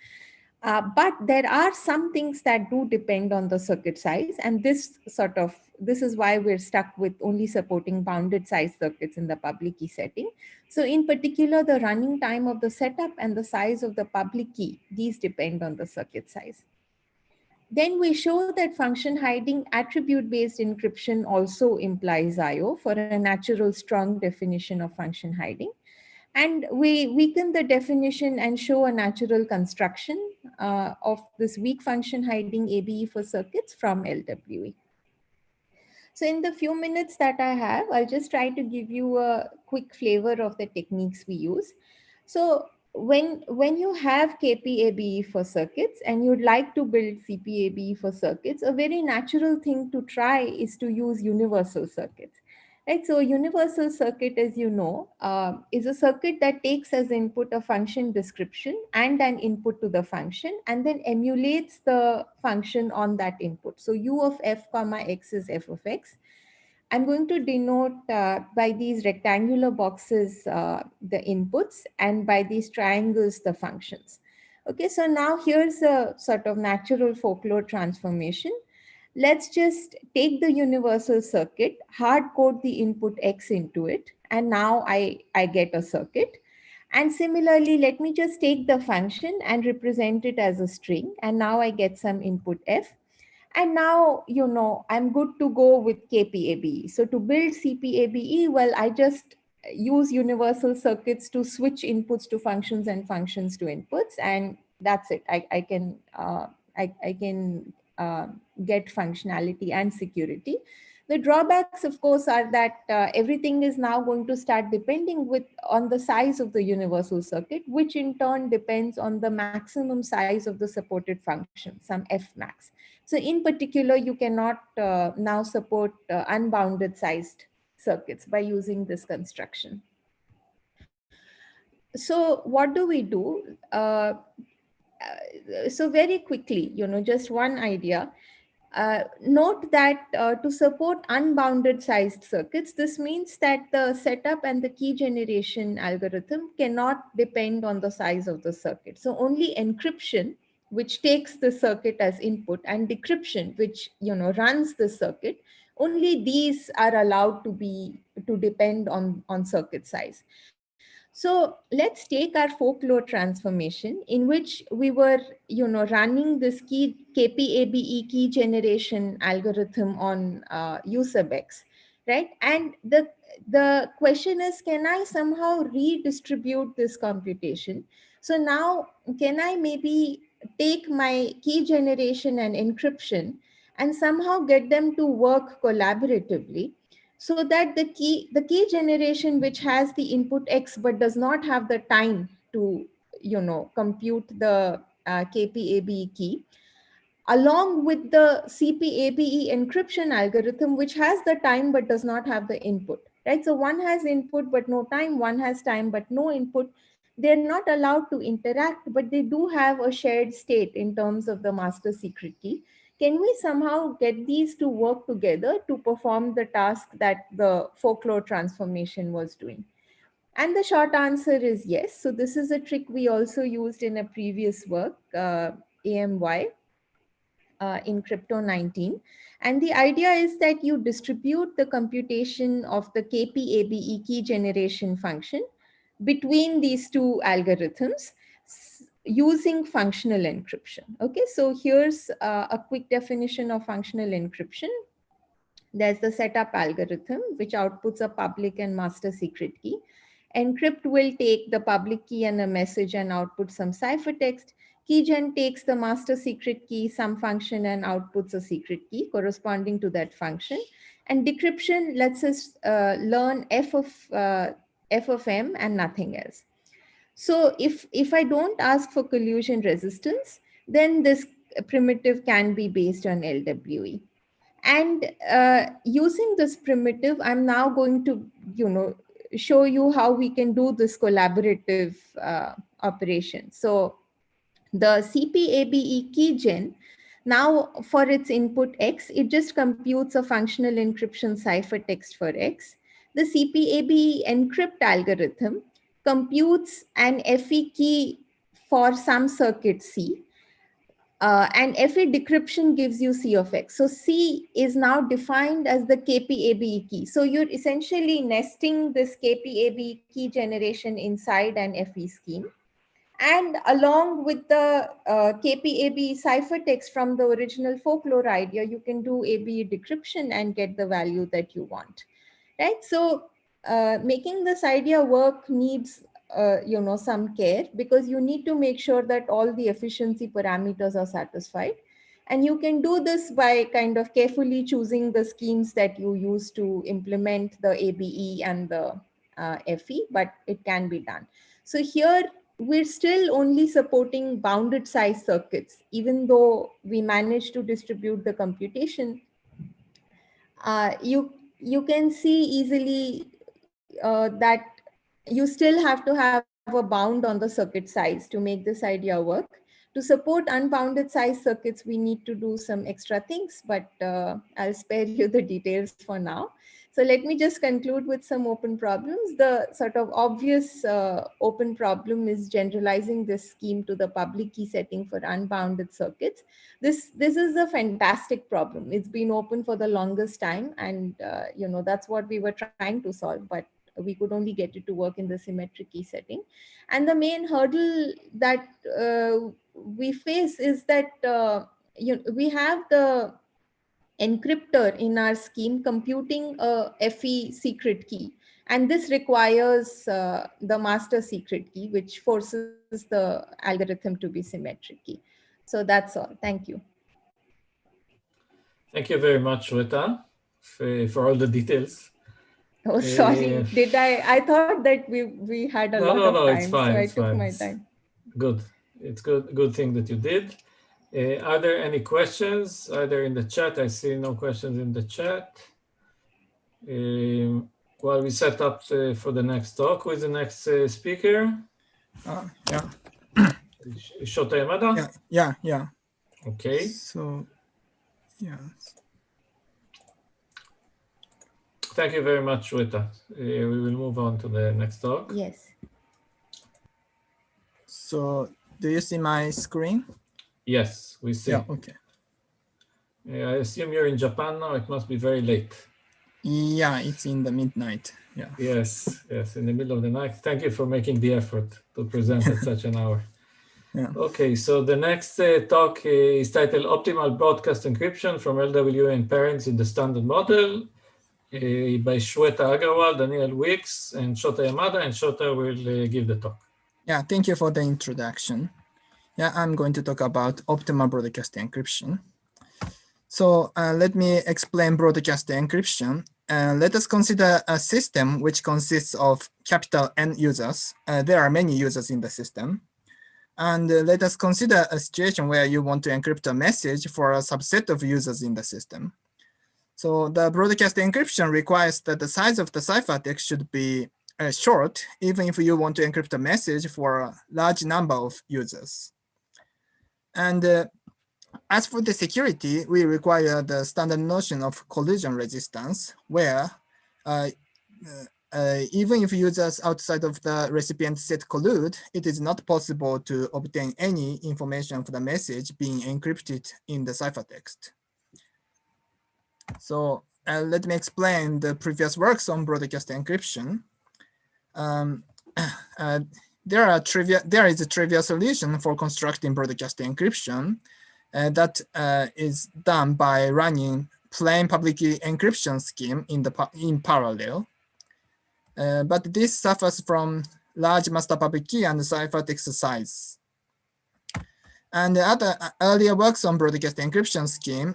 But there are some things that do depend on the circuit size, and this is why we're stuck with only supporting bounded size circuits in the public key setting. So in particular, the running time of the setup and the size of the public key, these depend on the circuit size. Then we show that function hiding attribute-based encryption also implies IO for a natural strong definition of function hiding. And we weaken the definition and show a natural construction of this weak function hiding ABE for circuits from LWE. So in the few minutes that I have, I'll just try to give you a quick flavor of the techniques we use. So when you have KPABE for circuits and you'd like to build CPABE for circuits, a very natural thing to try is to use universal circuits. Right, so universal circuit, as you know, is a circuit that takes as input a function description and an input to the function, and then emulates the function on that input. So u of f comma x is f of x. I'm going to denote by these rectangular boxes the inputs, and by these triangles the functions. Okay, so now here's a sort of natural folklore transformation. Let's just take the universal circuit, hard code the input x into it, and now I get a circuit. And similarly, let me just take the function and represent it as a string, and now I get some input f. And now, you know, I'm good to go with KPABE. So to build CPABE, well, I just use universal circuits to switch inputs to functions and functions to inputs, and that's it. I can get functionality and security. The drawbacks, of course, are that everything is now going to start depending on the size of the universal circuit, which in turn depends on the maximum size of the supported function, some f max. So in particular, you cannot now support unbounded sized circuits by using this construction. So what do we do? So very quickly, just one idea. Note that to support unbounded sized circuits, this means that the setup and the key generation algorithm cannot depend on the size of the circuit. So only encryption, which takes the circuit as input, and decryption, which runs the circuit, only these are allowed to depend on circuit size. So let's take our folklore transformation in which we were, running this KPABE key generation algorithm on user X, right? And the question is, can I somehow redistribute this computation? So now, can I maybe take my key generation and encryption and somehow get them to work collaboratively, so that the key generation, which has the input X but does not have the time to compute the KPABE key, along with the CPABE encryption algorithm, which has the time but does not have the input, right? So one has input but no time, one has time but no input. They're not allowed to interact, but they do have a shared state in terms of the master secret key. Can we somehow get these to work together to perform the task that the folklore transformation was doing? And the short answer is yes. So this is a trick we also used in a previous work, AMY, in Crypto 19. And the idea is that you distribute the computation of the KPABE key generation function between these two algorithms using functional encryption. Okay, so here's a quick definition of functional encryption. There's the setup algorithm, which outputs a public and master secret key. Encrypt will take the public key and a message and output some ciphertext. Keygen takes the master secret key, some function, and outputs a secret key corresponding to that function. And decryption lets us learn f of m and nothing else. So if I don't ask for collusion resistance, then this primitive can be based on LWE. And using this primitive, I'm now going to show you how we can do this collaborative operation. So the CPABE keygen, now for its input X, it just computes a functional encryption ciphertext for X. The CPABE encrypt algorithm computes an FE key for some circuit C. And FE decryption gives you C of X. So C is now defined as the KPABE key. So you're essentially nesting this KPABE key generation inside an FE scheme. And along with the KPABE ciphertext from the original folklore idea, you can do ABE decryption and get the value that you want, right? So making this idea work needs some care, because you need to make sure that all the efficiency parameters are satisfied. And you can do this by kind of carefully choosing the schemes that you use to implement the ABE and the FE, but it can be done. So here we're still only supporting bounded size circuits, even though we managed to distribute the computation. You can see easily that you still have to have a bound on the circuit size to make this idea work. To support unbounded size circuits, we need to do some extra things, but I'll spare you the details for now. So let me just conclude with some open problems. The sort of obvious open problem is generalizing this scheme to the public key setting for unbounded circuits. This is a fantastic problem. It's been open for the longest time, and that's what we were trying to solve, but we could only get it to work in the symmetric key setting. And the main hurdle that we face is that we have the encryptor in our scheme computing a FE secret key. And this requires the master secret key, which forces the algorithm to be symmetric key. So that's all. Thank you. Thank you very much, Shweta, for all the details. Oh, sorry. Did I thought that we had a lot of time, it's fine, so I it's took fine. my time. Good. It's good thing that you did. Are there any questions either in the chat? I see no questions in the chat. While we set up for the next talk with the next speaker. Yeah. Shota Yamada? Yeah. Okay. So, yeah. Thank you very much, Shweta. We will move on to the next talk. Yes. So, do you see my screen? Yes, we see. Yeah, okay. I assume you're in Japan now. It must be very late. Yeah, it's in the midnight. Yeah. Yes, in the middle of the night. Thank you for making the effort to present at such an hour. Yeah. Okay, so the next talk is titled Optimal Broadcast Encryption from LWE and Pairings in the Standard Model by Shweta Agarwal, Daniel Wicks, and Shota Yamada, and Shota will give the talk. Yeah, thank you for the introduction. Yeah, I'm going to talk about optimal broadcast encryption. So let me explain broadcast encryption. Let us consider a system which consists of capital N users. There are many users in the system. And let us consider a situation where you want to encrypt a message for a subset of users in the system. So the broadcast encryption requires that the size of the ciphertext should be short, even if you want to encrypt a message for a large number of users. And as for the security, we require the standard notion of collision resistance, where even if users outside of the recipient set collude, it is not possible to obtain any information for the message being encrypted in the ciphertext. So let me explain the previous works on broadcast encryption. There is a trivial solution for constructing broadcast encryption that is done by running plain public key encryption scheme in parallel. But this suffers from large master public key and ciphertext size. And the other earlier works on broadcast encryption scheme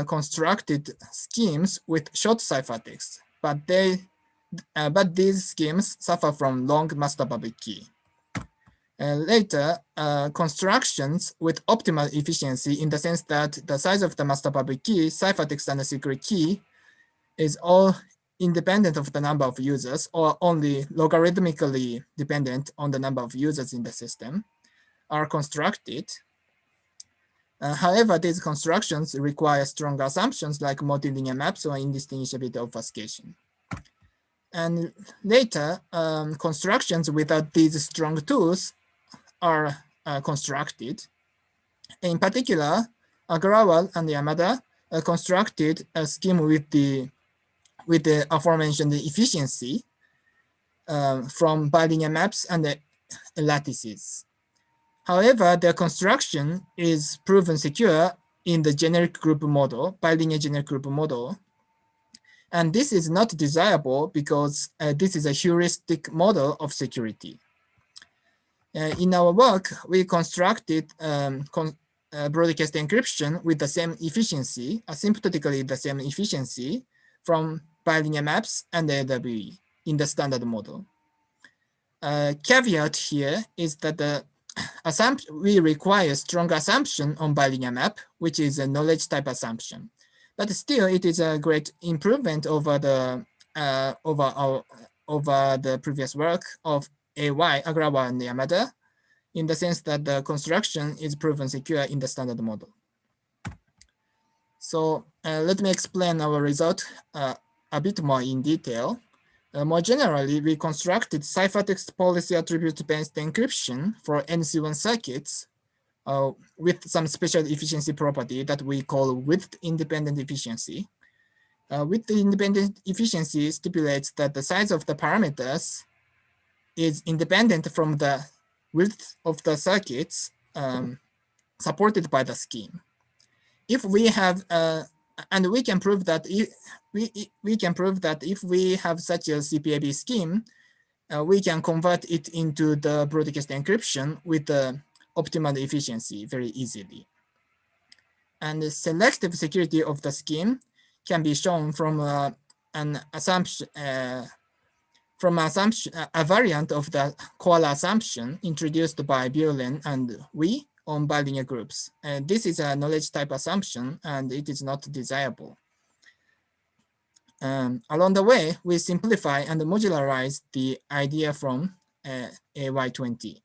constructed schemes with short ciphertext, but these schemes suffer from long master public key. Later, constructions with optimal efficiency in the sense that the size of the master public key, ciphertext, and the secret key is all independent of the number of users or only logarithmically dependent on the number of users in the system are constructed. However, these constructions require strong assumptions like multilinear maps or indistinguishability obfuscation. And later, constructions without these strong tools are constructed. In particular, Agarwal and Yamada constructed a scheme with the aforementioned efficiency from bilinear maps and the lattices. However, their construction is proven secure in the generic group model, bilinear generic group model. And this is not desirable because this is a heuristic model of security. In our work, we constructed broadcast encryption with the same efficiency, asymptotically the same efficiency from bilinear maps and LWE in the standard model. Caveat here is that we require strong assumption on bilinear map, which is a knowledge type assumption. But still, it is a great improvement over the previous work of AY, Agarwal, and Yamada, in the sense that the construction is proven secure in the standard model. So let me explain our result a bit more in detail. More generally, we constructed ciphertext policy attribute-based encryption for NC1 circuits with some special efficiency property that we call width-independent efficiency. Width-independent efficiency stipulates that the size of the parameters is independent from the width of the circuits supported by the scheme. If we have, and we can prove that if we have such a CPAB scheme, we can convert it into the broadcast encryption with the optimal efficiency very easily. And the selective security of the scheme can be shown from an assumption, a variant of the koala assumption introduced by Buren and Wee on bilinear groups. This is a knowledge type assumption, and it is not desirable. Along the way, we simplify and modularize the idea from AY20.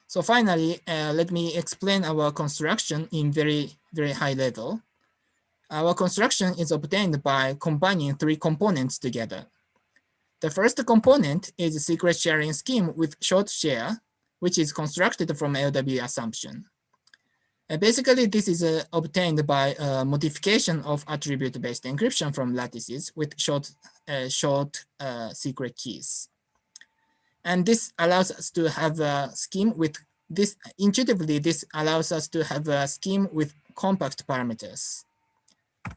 So finally, let me explain our construction in very high level. Our construction is obtained by combining 3 components together. The first component is a secret sharing scheme with short share, which is constructed from LWE assumption. Basically, this is obtained by modification of attribute-based encryption from lattices with short secret keys. And this allows us to have a scheme with this. Intuitively, this allows us to have a scheme with compact parameters.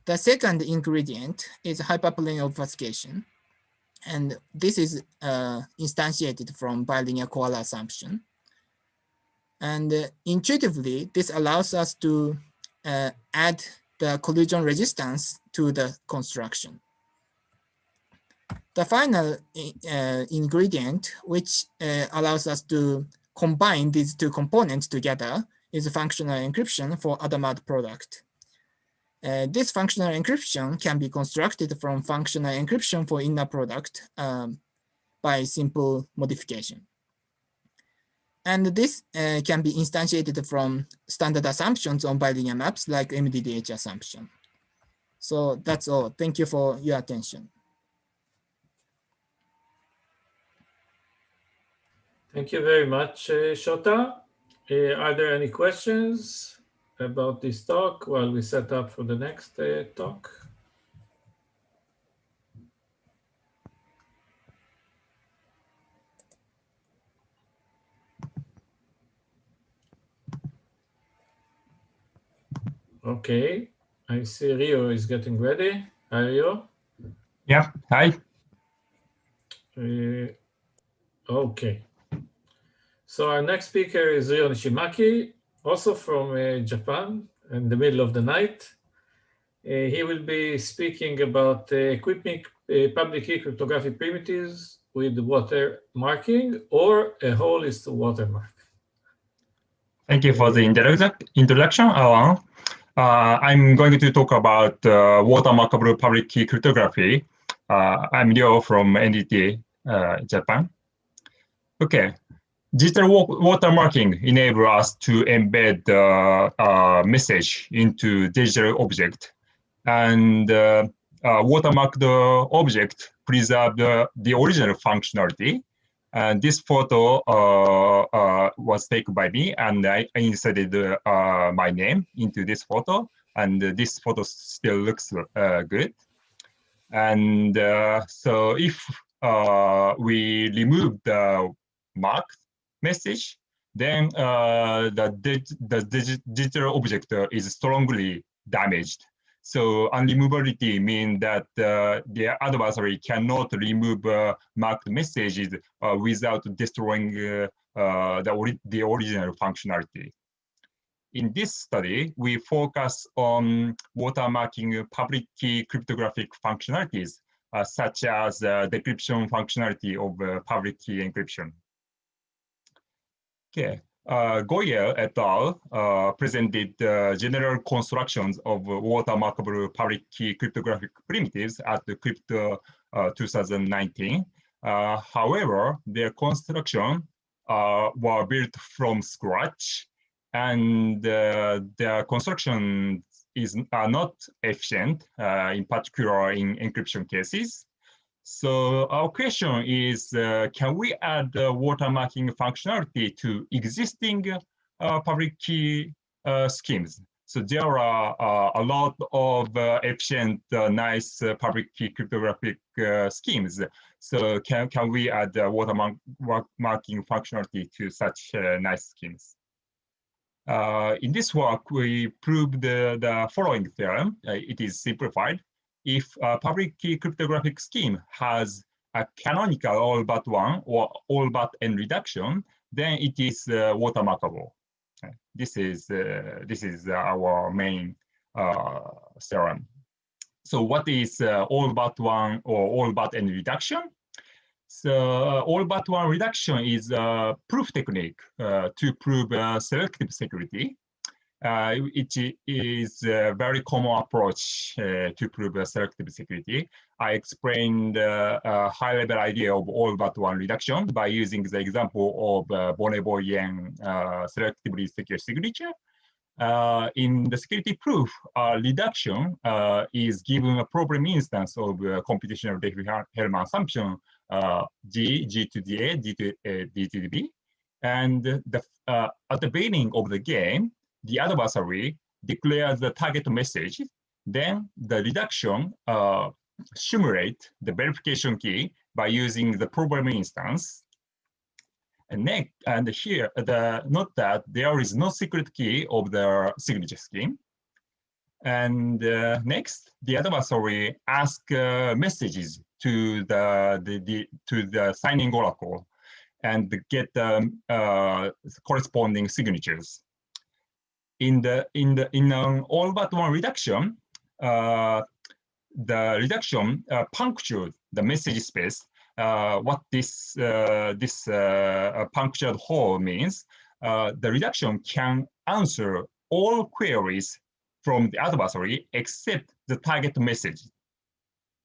The second ingredient is hyperplane obfuscation. And this is instantiated from bilinear koala assumption. And intuitively, this allows us to add the collision resistance to the construction. The final ingredient, which allows us to combine these 2 components together, is functional encryption for Adamad product. This functional encryption can be constructed from functional encryption for inner product by simple modification. And this can be instantiated from standard assumptions on bilinear maps like MDDH assumption. So that's all. Thank you for your attention. Thank you very much, Shota. Are there any questions about this talk while we set up for the next talk? Okay, I see Rio is getting ready. Hi, Rio. Yeah, hi. Okay. So our next speaker is Rio Nishimaki, also from Japan, in the middle of the night. He will be speaking about equipping public key cryptography primitives with watermarking, or a hole is to watermark. Thank you for the introduction, Alan. I'm going to talk about watermarkable public key cryptography. I'm Ryo from NDT, Japan. Okay. Digital watermarking enables us to embed a message into digital object, and watermarked object preserve the original functionality. And this photo was taken by me, and I inserted my name into this photo, and this photo still looks good. And so if we remove the marked message, then the digital object is strongly damaged. So unremovability means that the adversary cannot remove marked messages without destroying the original functionality. In this study, we focus on watermarking public key cryptographic functionalities, such as decryption functionality of public key encryption. Okay. Goyer et al. Presented general constructions of watermarkable public key cryptographic primitives at the Crypto 2019. However, their construction were built from scratch, and their construction is not efficient, in particular in encryption cases. So our question is, can we add watermarking functionality to existing public key schemes? So there are a lot of efficient, nice public key cryptographic schemes. So can we add watermarking functionality to such nice schemes? In this work, we proved the following theorem. It is simplified. If a public key cryptographic scheme has a canonical all but one or all but n reduction, then it is watermarkable. This is our main theorem. So what is all but one or all but n reduction? So all but one reduction is a proof technique to prove selective security. It is a very common approach to prove selective security. I explained a high-level idea of all but one reduction by using the example of Bonnet-Boyen selectively secure signature. In the security proof, reduction is given a problem instance of computational Diffie-Hellman assumption G to the A, D to the B. And at the beginning of the game, the adversary declares the target message. Then the reduction simulate the verification key by using the problem instance. And next, and here, note that there is no secret key of the signature scheme. And next, the adversary asks messages to the signing oracle and get corresponding signatures. In an all but one reduction, the reduction punctured the message space. What this punctured hole means, the reduction can answer all queries from the adversary except the target message.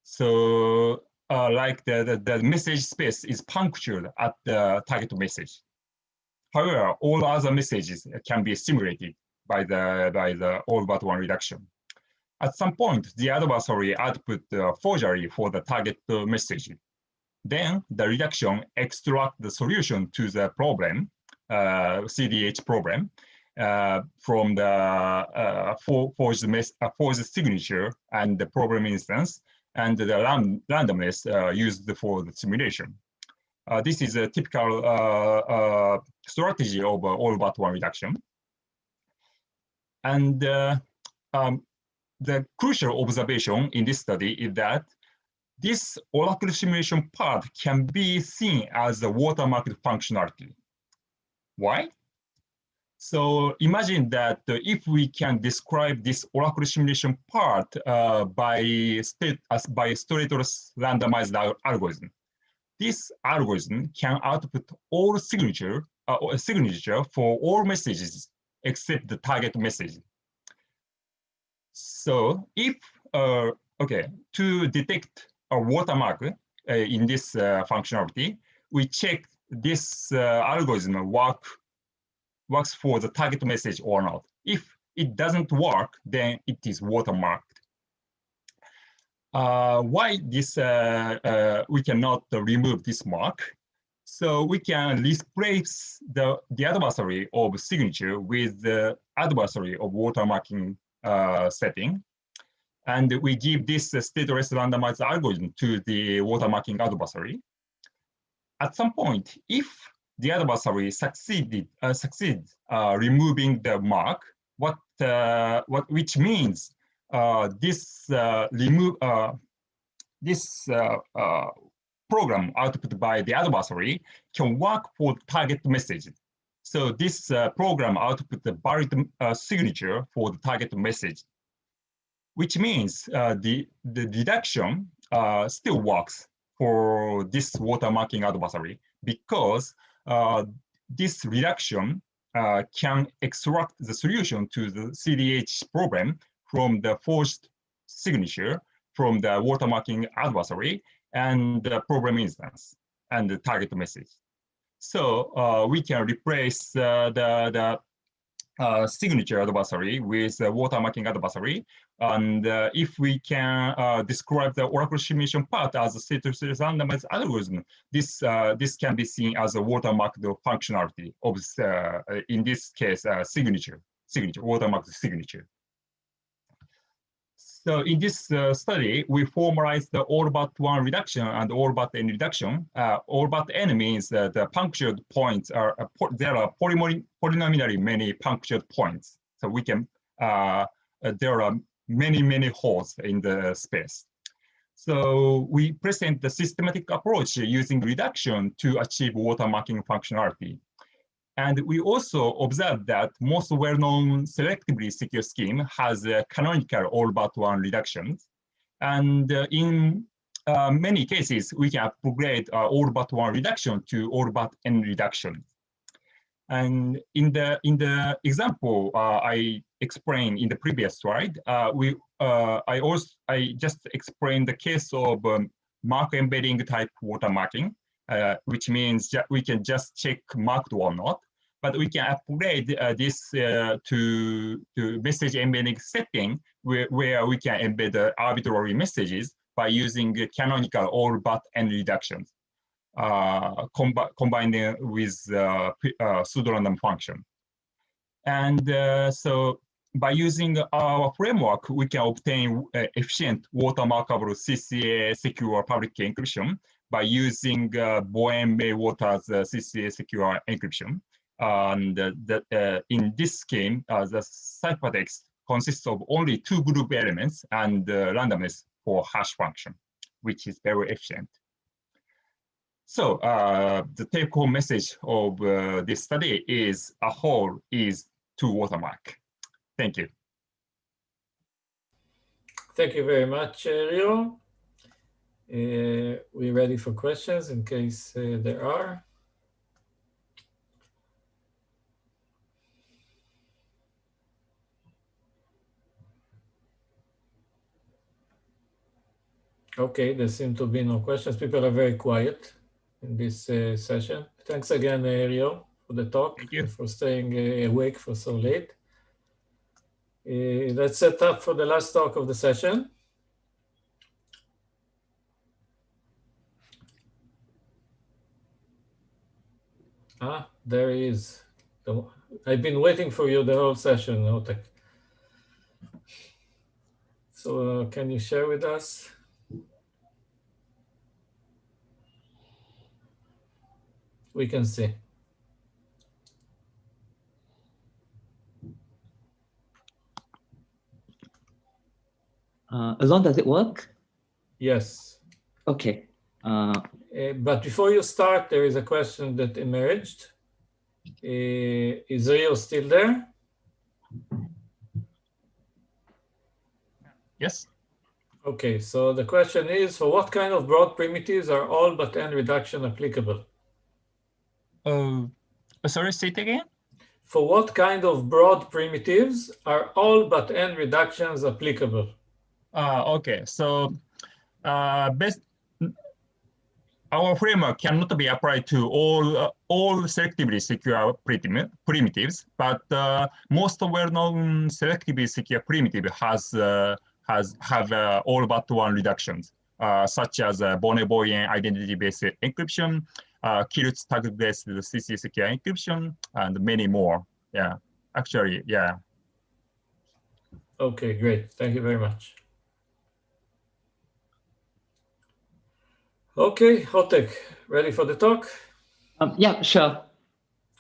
So like the message space is punctured at the target message. However, all other messages can be simulated by the all but one reduction. At some point, the adversary output forgery for the target message. Then the reduction extracts the solution to the problem, CDH problem, from the forged signature and the problem instance, and the randomness used for the simulation. This is a typical strategy of all but one reduction. And the crucial observation in this study is that this oracle simulation part can be seen as a watermarked functionality. Why? So imagine that if we can describe this oracle simulation part by straightless randomized algorithm, this algorithm can output all signature for all messages except the target message. So if to detect a watermark in this functionality, we check this algorithm works for the target message or not. If it doesn't work, then it is watermarked. Why this we cannot remove this mark? So we can replace the adversary of signature with the adversary of watermarking setting. And we give this stateless randomized algorithm to the watermarking adversary. At some point, if the adversary succeeds removing the mark, which means this program output by the adversary can work for the target message. So this program output the valid signature for the target message, which means the deduction still works for this watermarking adversary because this reduction can extract the solution to the CDH problem from the forged signature from the watermarking adversary and the problem instance and the target message. So we can replace the signature adversary with the watermarking adversary. And if we can describe the oracle simulation part as a stateless randomized algorithm, this can be seen as a watermarked functionality of, in this case, signature, watermarked signature. So in this study, we formalized the all but one reduction and all but n reduction. All but n means that the punctured points are, there are polynomially many punctured points. So we can, there are many holes in the space. So we present the systematic approach using reduction to achieve watermarking functionality. And we also observed that most well-known selectively secure scheme has a canonical all but one reduction. And in many cases, we can upgrade all but one reduction to all but n reduction. And in the example I explained in the previous slide, I just explained the case of mark embedding type watermarking, which means we can just check marked or not, but we can upgrade this to message embedding setting where we can embed arbitrary messages by using canonical all but and reductions. Combining with pseudo-random function. And so by using our framework, we can obtain efficient watermarkable CCA secure public key encryption by using Boehm-May-Waters CCA secure encryption. And in this scheme, the ciphertext consists of only 2 group elements and randomness for hash function, which is very efficient. So the take-home message of this study is a whole is to watermark. Thank you. Thank you very much, Rio. We're ready for questions in case there are. Okay, there seem to be no questions. People are very quiet in this session. Thanks again, Rio, for the talk. Thank you. For staying awake for so late. Let's set up for the last talk of the session. Ah, there he is. I've been waiting for you the whole session, Otek. So can you share with us? We can see. Alon, does it work? Yes. Okay. But before you start, there is a question that emerged. Is Rio still there? Yes. Okay, so the question is, for what kind of broad primitives are all but n reduction applicable? Sorry, say it again? For what kind of broad primitives are all but n reductions applicable? Okay, so our framework cannot be applied to all selectively secure primitives, but most well-known selectively secure primitive have all but one reductions, such as Bonnet-Boyen identity-based encryption, Kilt's tag-based CC secure encryption, and many more. Yeah, actually, yeah. Okay, great. Thank you very much. Okay, Otek, ready for the talk? Yeah, sure.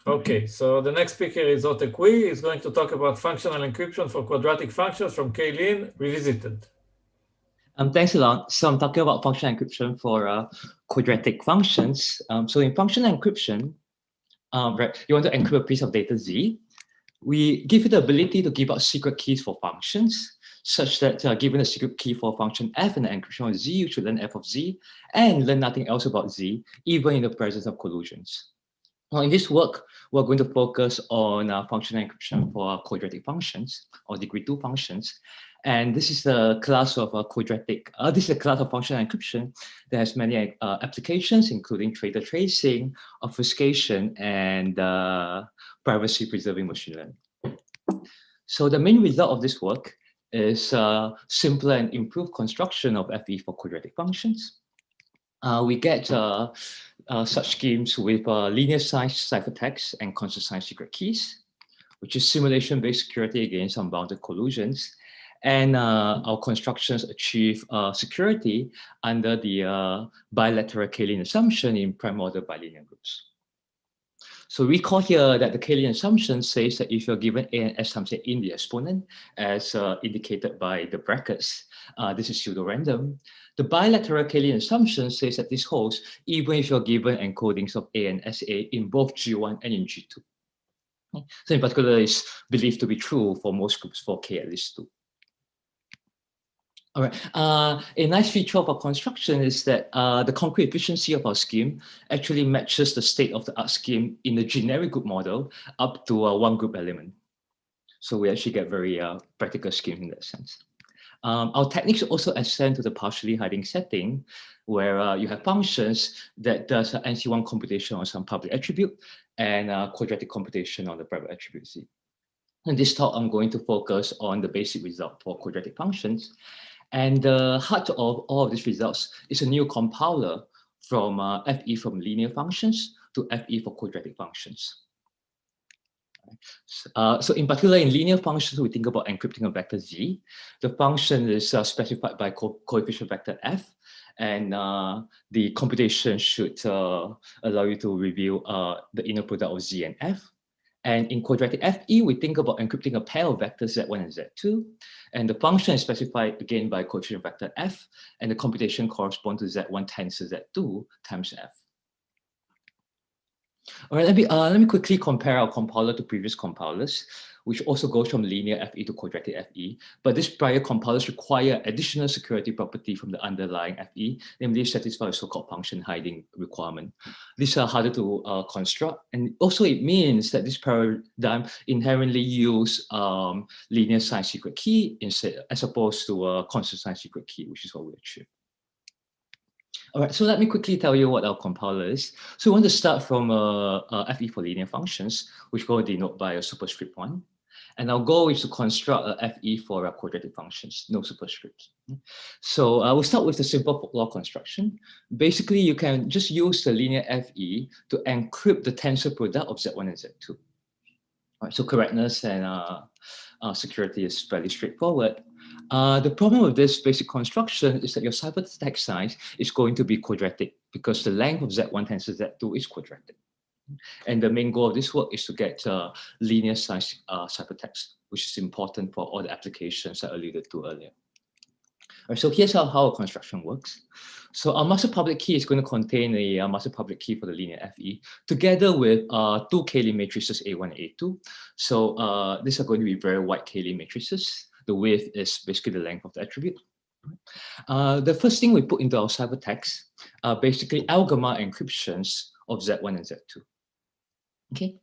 Okay, so the next speaker is Otek Wee. He's going to talk about functional encryption for quadratic functions from K-Lin Revisited. Thanks a lot. So I'm talking about functional encryption for quadratic functions. So in functional encryption, right, you want to encrypt a piece of data Z. We give you the ability to give out secret keys for functions, such that given a secret key for function f and the encryption of Z, you should learn f of Z and learn nothing else about Z, even in the presence of collusions. Now, in this work, we're going to focus on functional encryption for quadratic functions or degree 2 functions. And this is the class of quadratic, this is a class of functional encryption that has many applications, including traitor tracing, obfuscation, and privacy preserving machine learning. So the main result of this work is simpler and improved construction of FE for quadratic functions. We get such schemes with linear size ciphertext and constant sign secret keys, which is simulation-based security against unbounded collusions. And our constructions achieve security under the bilateral K-Lin assumption in prime order bilinear groups. So recall here that the K-Lin assumption says that if you're given A and S times A in the exponent, as indicated by the brackets, this is pseudo-random. The bilateral K-Lin assumption says that this holds even if you're given encodings of A and SA in both G1 and in G2. So in particular, is believed to be true for most groups for K at least 2. All right. A nice feature of our construction is that the concrete efficiency of our scheme actually matches the state-of-the-art scheme in the generic group model up to one group element. So we actually get very practical scheme in that sense. Our techniques also extend to the partially hiding setting, where you have functions that does NC1 computation on some public attribute and quadratic computation on the private attribute Z. In this talk, I'm going to focus on the basic result for quadratic functions. And the heart of all of these results is a new compiler from FE from linear functions to FE for quadratic functions. So in particular, in linear functions, we think about encrypting a vector Z. The function is specified by coefficient vector F, and the computation should allow you to reveal the inner product of Z and F. And in quadratic FE, we think about encrypting a pair of vectors Z1 and Z2. And the function is specified again by coefficient vector F, and the computation corresponds to Z1 tensor Z2 times F. All right, let me quickly compare our compiler to previous compilers, which also goes from linear FE to quadratic FE. But these prior compilers require additional security property from the underlying FE, namely satisfy a so-called function hiding requirement. These are harder to construct, and also it means that this paradigm inherently use linear sign secret key instead, as opposed to a constant sign secret key, which is what we achieve. All right, so let me quickly tell you what our compiler is. So we want to start from FE for linear functions, which we'll denote by a superscript 1. And our goal is to construct a FE for quadratic functions, no superscripts. So we'll start with the simple law construction. Basically, you can just use the linear FE to encrypt the tensor product of Z1 and Z2. All right, so correctness and security is fairly straightforward. The problem with this basic construction is that your ciphertext size is going to be quadratic because the length of Z1 tensor Z2 is quadratic. And the main goal of this work is to get linear size ciphertext, which is important for all the applications I alluded to earlier. All right, so here's how our construction works. So our master public key is going to contain a master public key for the linear FE, together with two K-Lee matrices A1 and A2. So these are going to be very wide K-Lee matrices. The width is basically the length of the attribute. The first thing we put into our ciphertext are basically algamma encryptions of Z1 and Z2. Okay.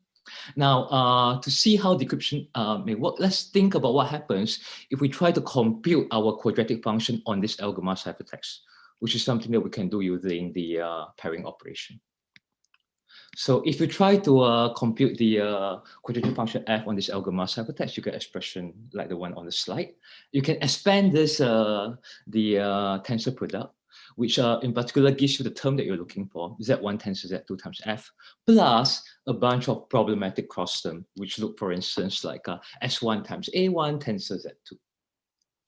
Now, to see how decryption may work, let's think about what happens if we try to compute our quadratic function on this algamma ciphertext, which is something that we can do using the pairing operation. So if you try to compute the quadratic function f on this algamma ciphertext, you get an expression like the one on the slide. You can expand this, the tensor product, which in particular gives you the term that you're looking for, Z1 tensor Z2 times f, plus a bunch of problematic cross term, which look, for instance, like S1 times A1 tensor Z2.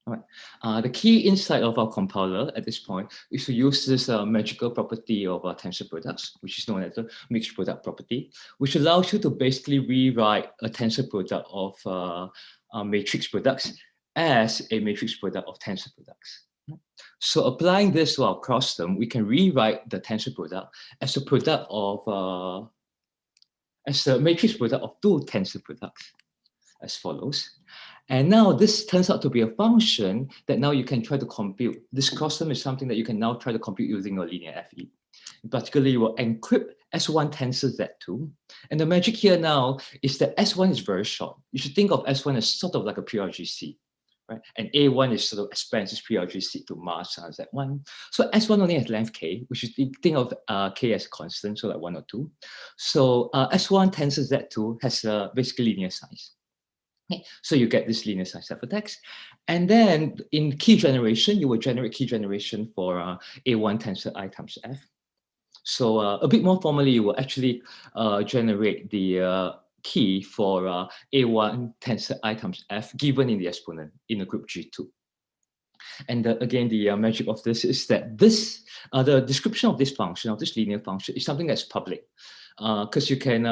All right. The key insight of our compiler at this point is to use this magical property of tensor products, which is known as the mixed product property, which allows you to basically rewrite a tensor product of matrix products as a matrix product of tensor products. So applying this to our cross term, we can rewrite the tensor product as a product of as a matrix product of two tensor products as follows. And now this turns out to be a function that now you can try to compute. This cross term is something that you can now try to compute using a linear FE. In particular, you will encrypt S1 tensor Z2. And the magic here now is that S1 is very short. You should think of S1 as sort of like a PRGC, right? And A1 is sort of expands this PRGC to mask Z1. So S1 only has length K, which is think of K as a constant, so like 1 or 2. So S1 tensor Z2 has basically linear size. Okay, so you get this linear size ciphertext. And then in key generation, you will generate key generation for A1 tensor I times F. So a bit more formally, you will actually generate the key for A1 tensor I times F given in the exponent in the group G2. And again, the magic of this is that this, the description of this function, of this linear function, is something that's public. Because you can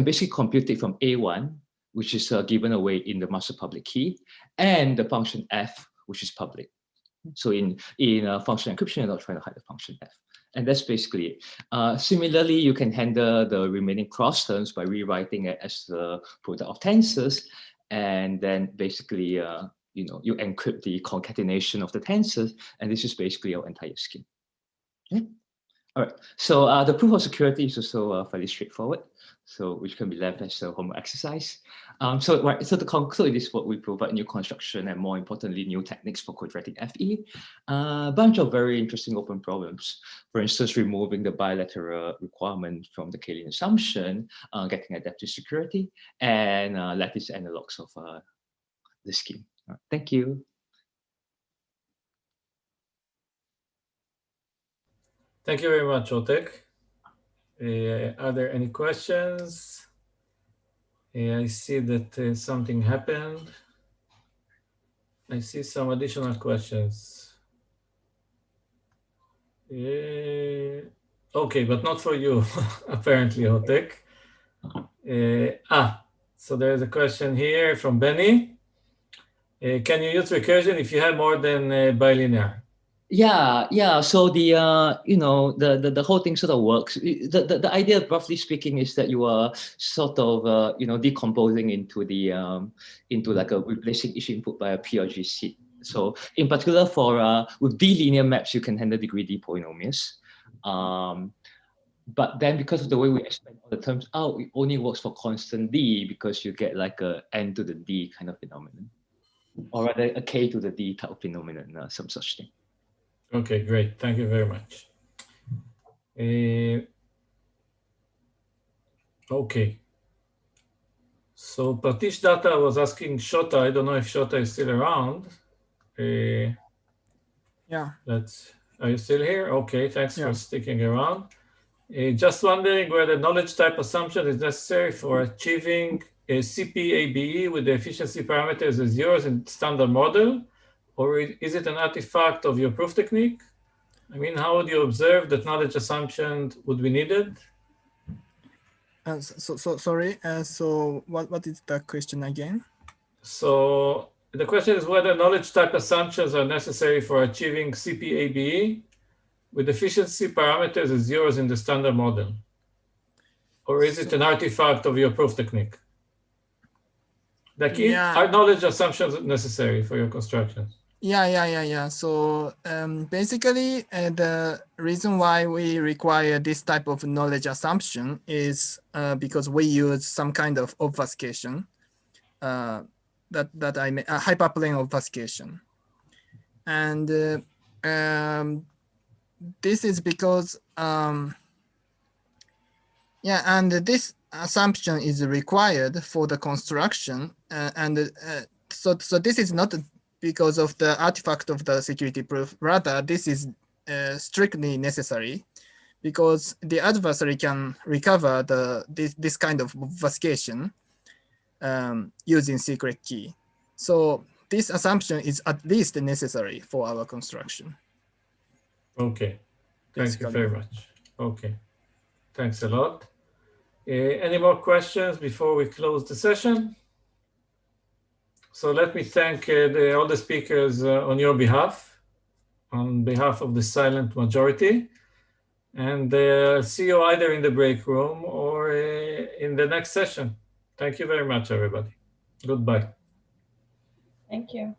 basically compute it from A1, which is given away in the master public key, and the function f, which is public. So in function encryption, you're not trying to hide the function f. And that's basically it. Similarly, you can handle the remaining cross terms by rewriting it as the product of tensors, and then basically you encrypt the concatenation of the tensors, and this is basically our entire scheme. Okay? All right, so the proof of security is also fairly straightforward, so which can be left as a homework exercise. So to conclude this work, we provide new construction and more importantly, new techniques for quadratic FE. A bunch of very interesting open problems. For instance, removing the bilateral requirement from the K-line assumption, getting adaptive security, and lattice analogs of the scheme. Thank you. Thank you very much, Otek. Are there any questions? I see that something happened. I see some additional questions. Okay, but not for you, apparently, Otek. So there is a question here from Benny. Can you use recursion if you have more than bilinear? Yeah. So the the whole thing sort of works. The idea, roughly speaking, is that you are sort of decomposing into the into like a replacing each input by a P or G seed. So in particular for with D linear maps, you can handle degree D polynomials. But then because of the way we expand all the terms out, it only works for constant D because you get like a N to the D kind of phenomenon, or rather a K to the D type of phenomenon, some such thing. Okay, great. Thank you very much. Okay. So Pratish Datta was asking Shota. I don't know if Shota is still around. Yeah. Are you still here? Okay, thanks for sticking around. Just wondering whether knowledge type assumption is necessary for achieving a CP-ABE with the efficiency parameters as yours in standard model, or is it an artifact of your proof technique? I mean, how would you observe that knowledge assumption would be needed? Sorry. So what is the question again? So the question is whether knowledge type assumptions are necessary for achieving CP-ABE with efficiency parameters as yours in the standard model, or is it an artifact of your proof technique? Like, are knowledge assumptions necessary for your constructions? Yeah. So basically, the reason why we require this type of knowledge assumption is because we use some kind of obfuscation, that I mean, a hyperplane obfuscation, and this is because and this assumption is required for the construction, so this is not because of the artifact of the security proof. Rather, this is strictly necessary because the adversary can recover this kind of obfuscation using secret key. So this assumption is at least necessary for our construction. Okay, thank you very much. Okay, thanks a lot. Any more questions before we close the session? So let me thank all the speakers on your behalf, on behalf of the silent majority, and see you either in the break room or in the next session. Thank you very much, everybody. Goodbye. Thank you.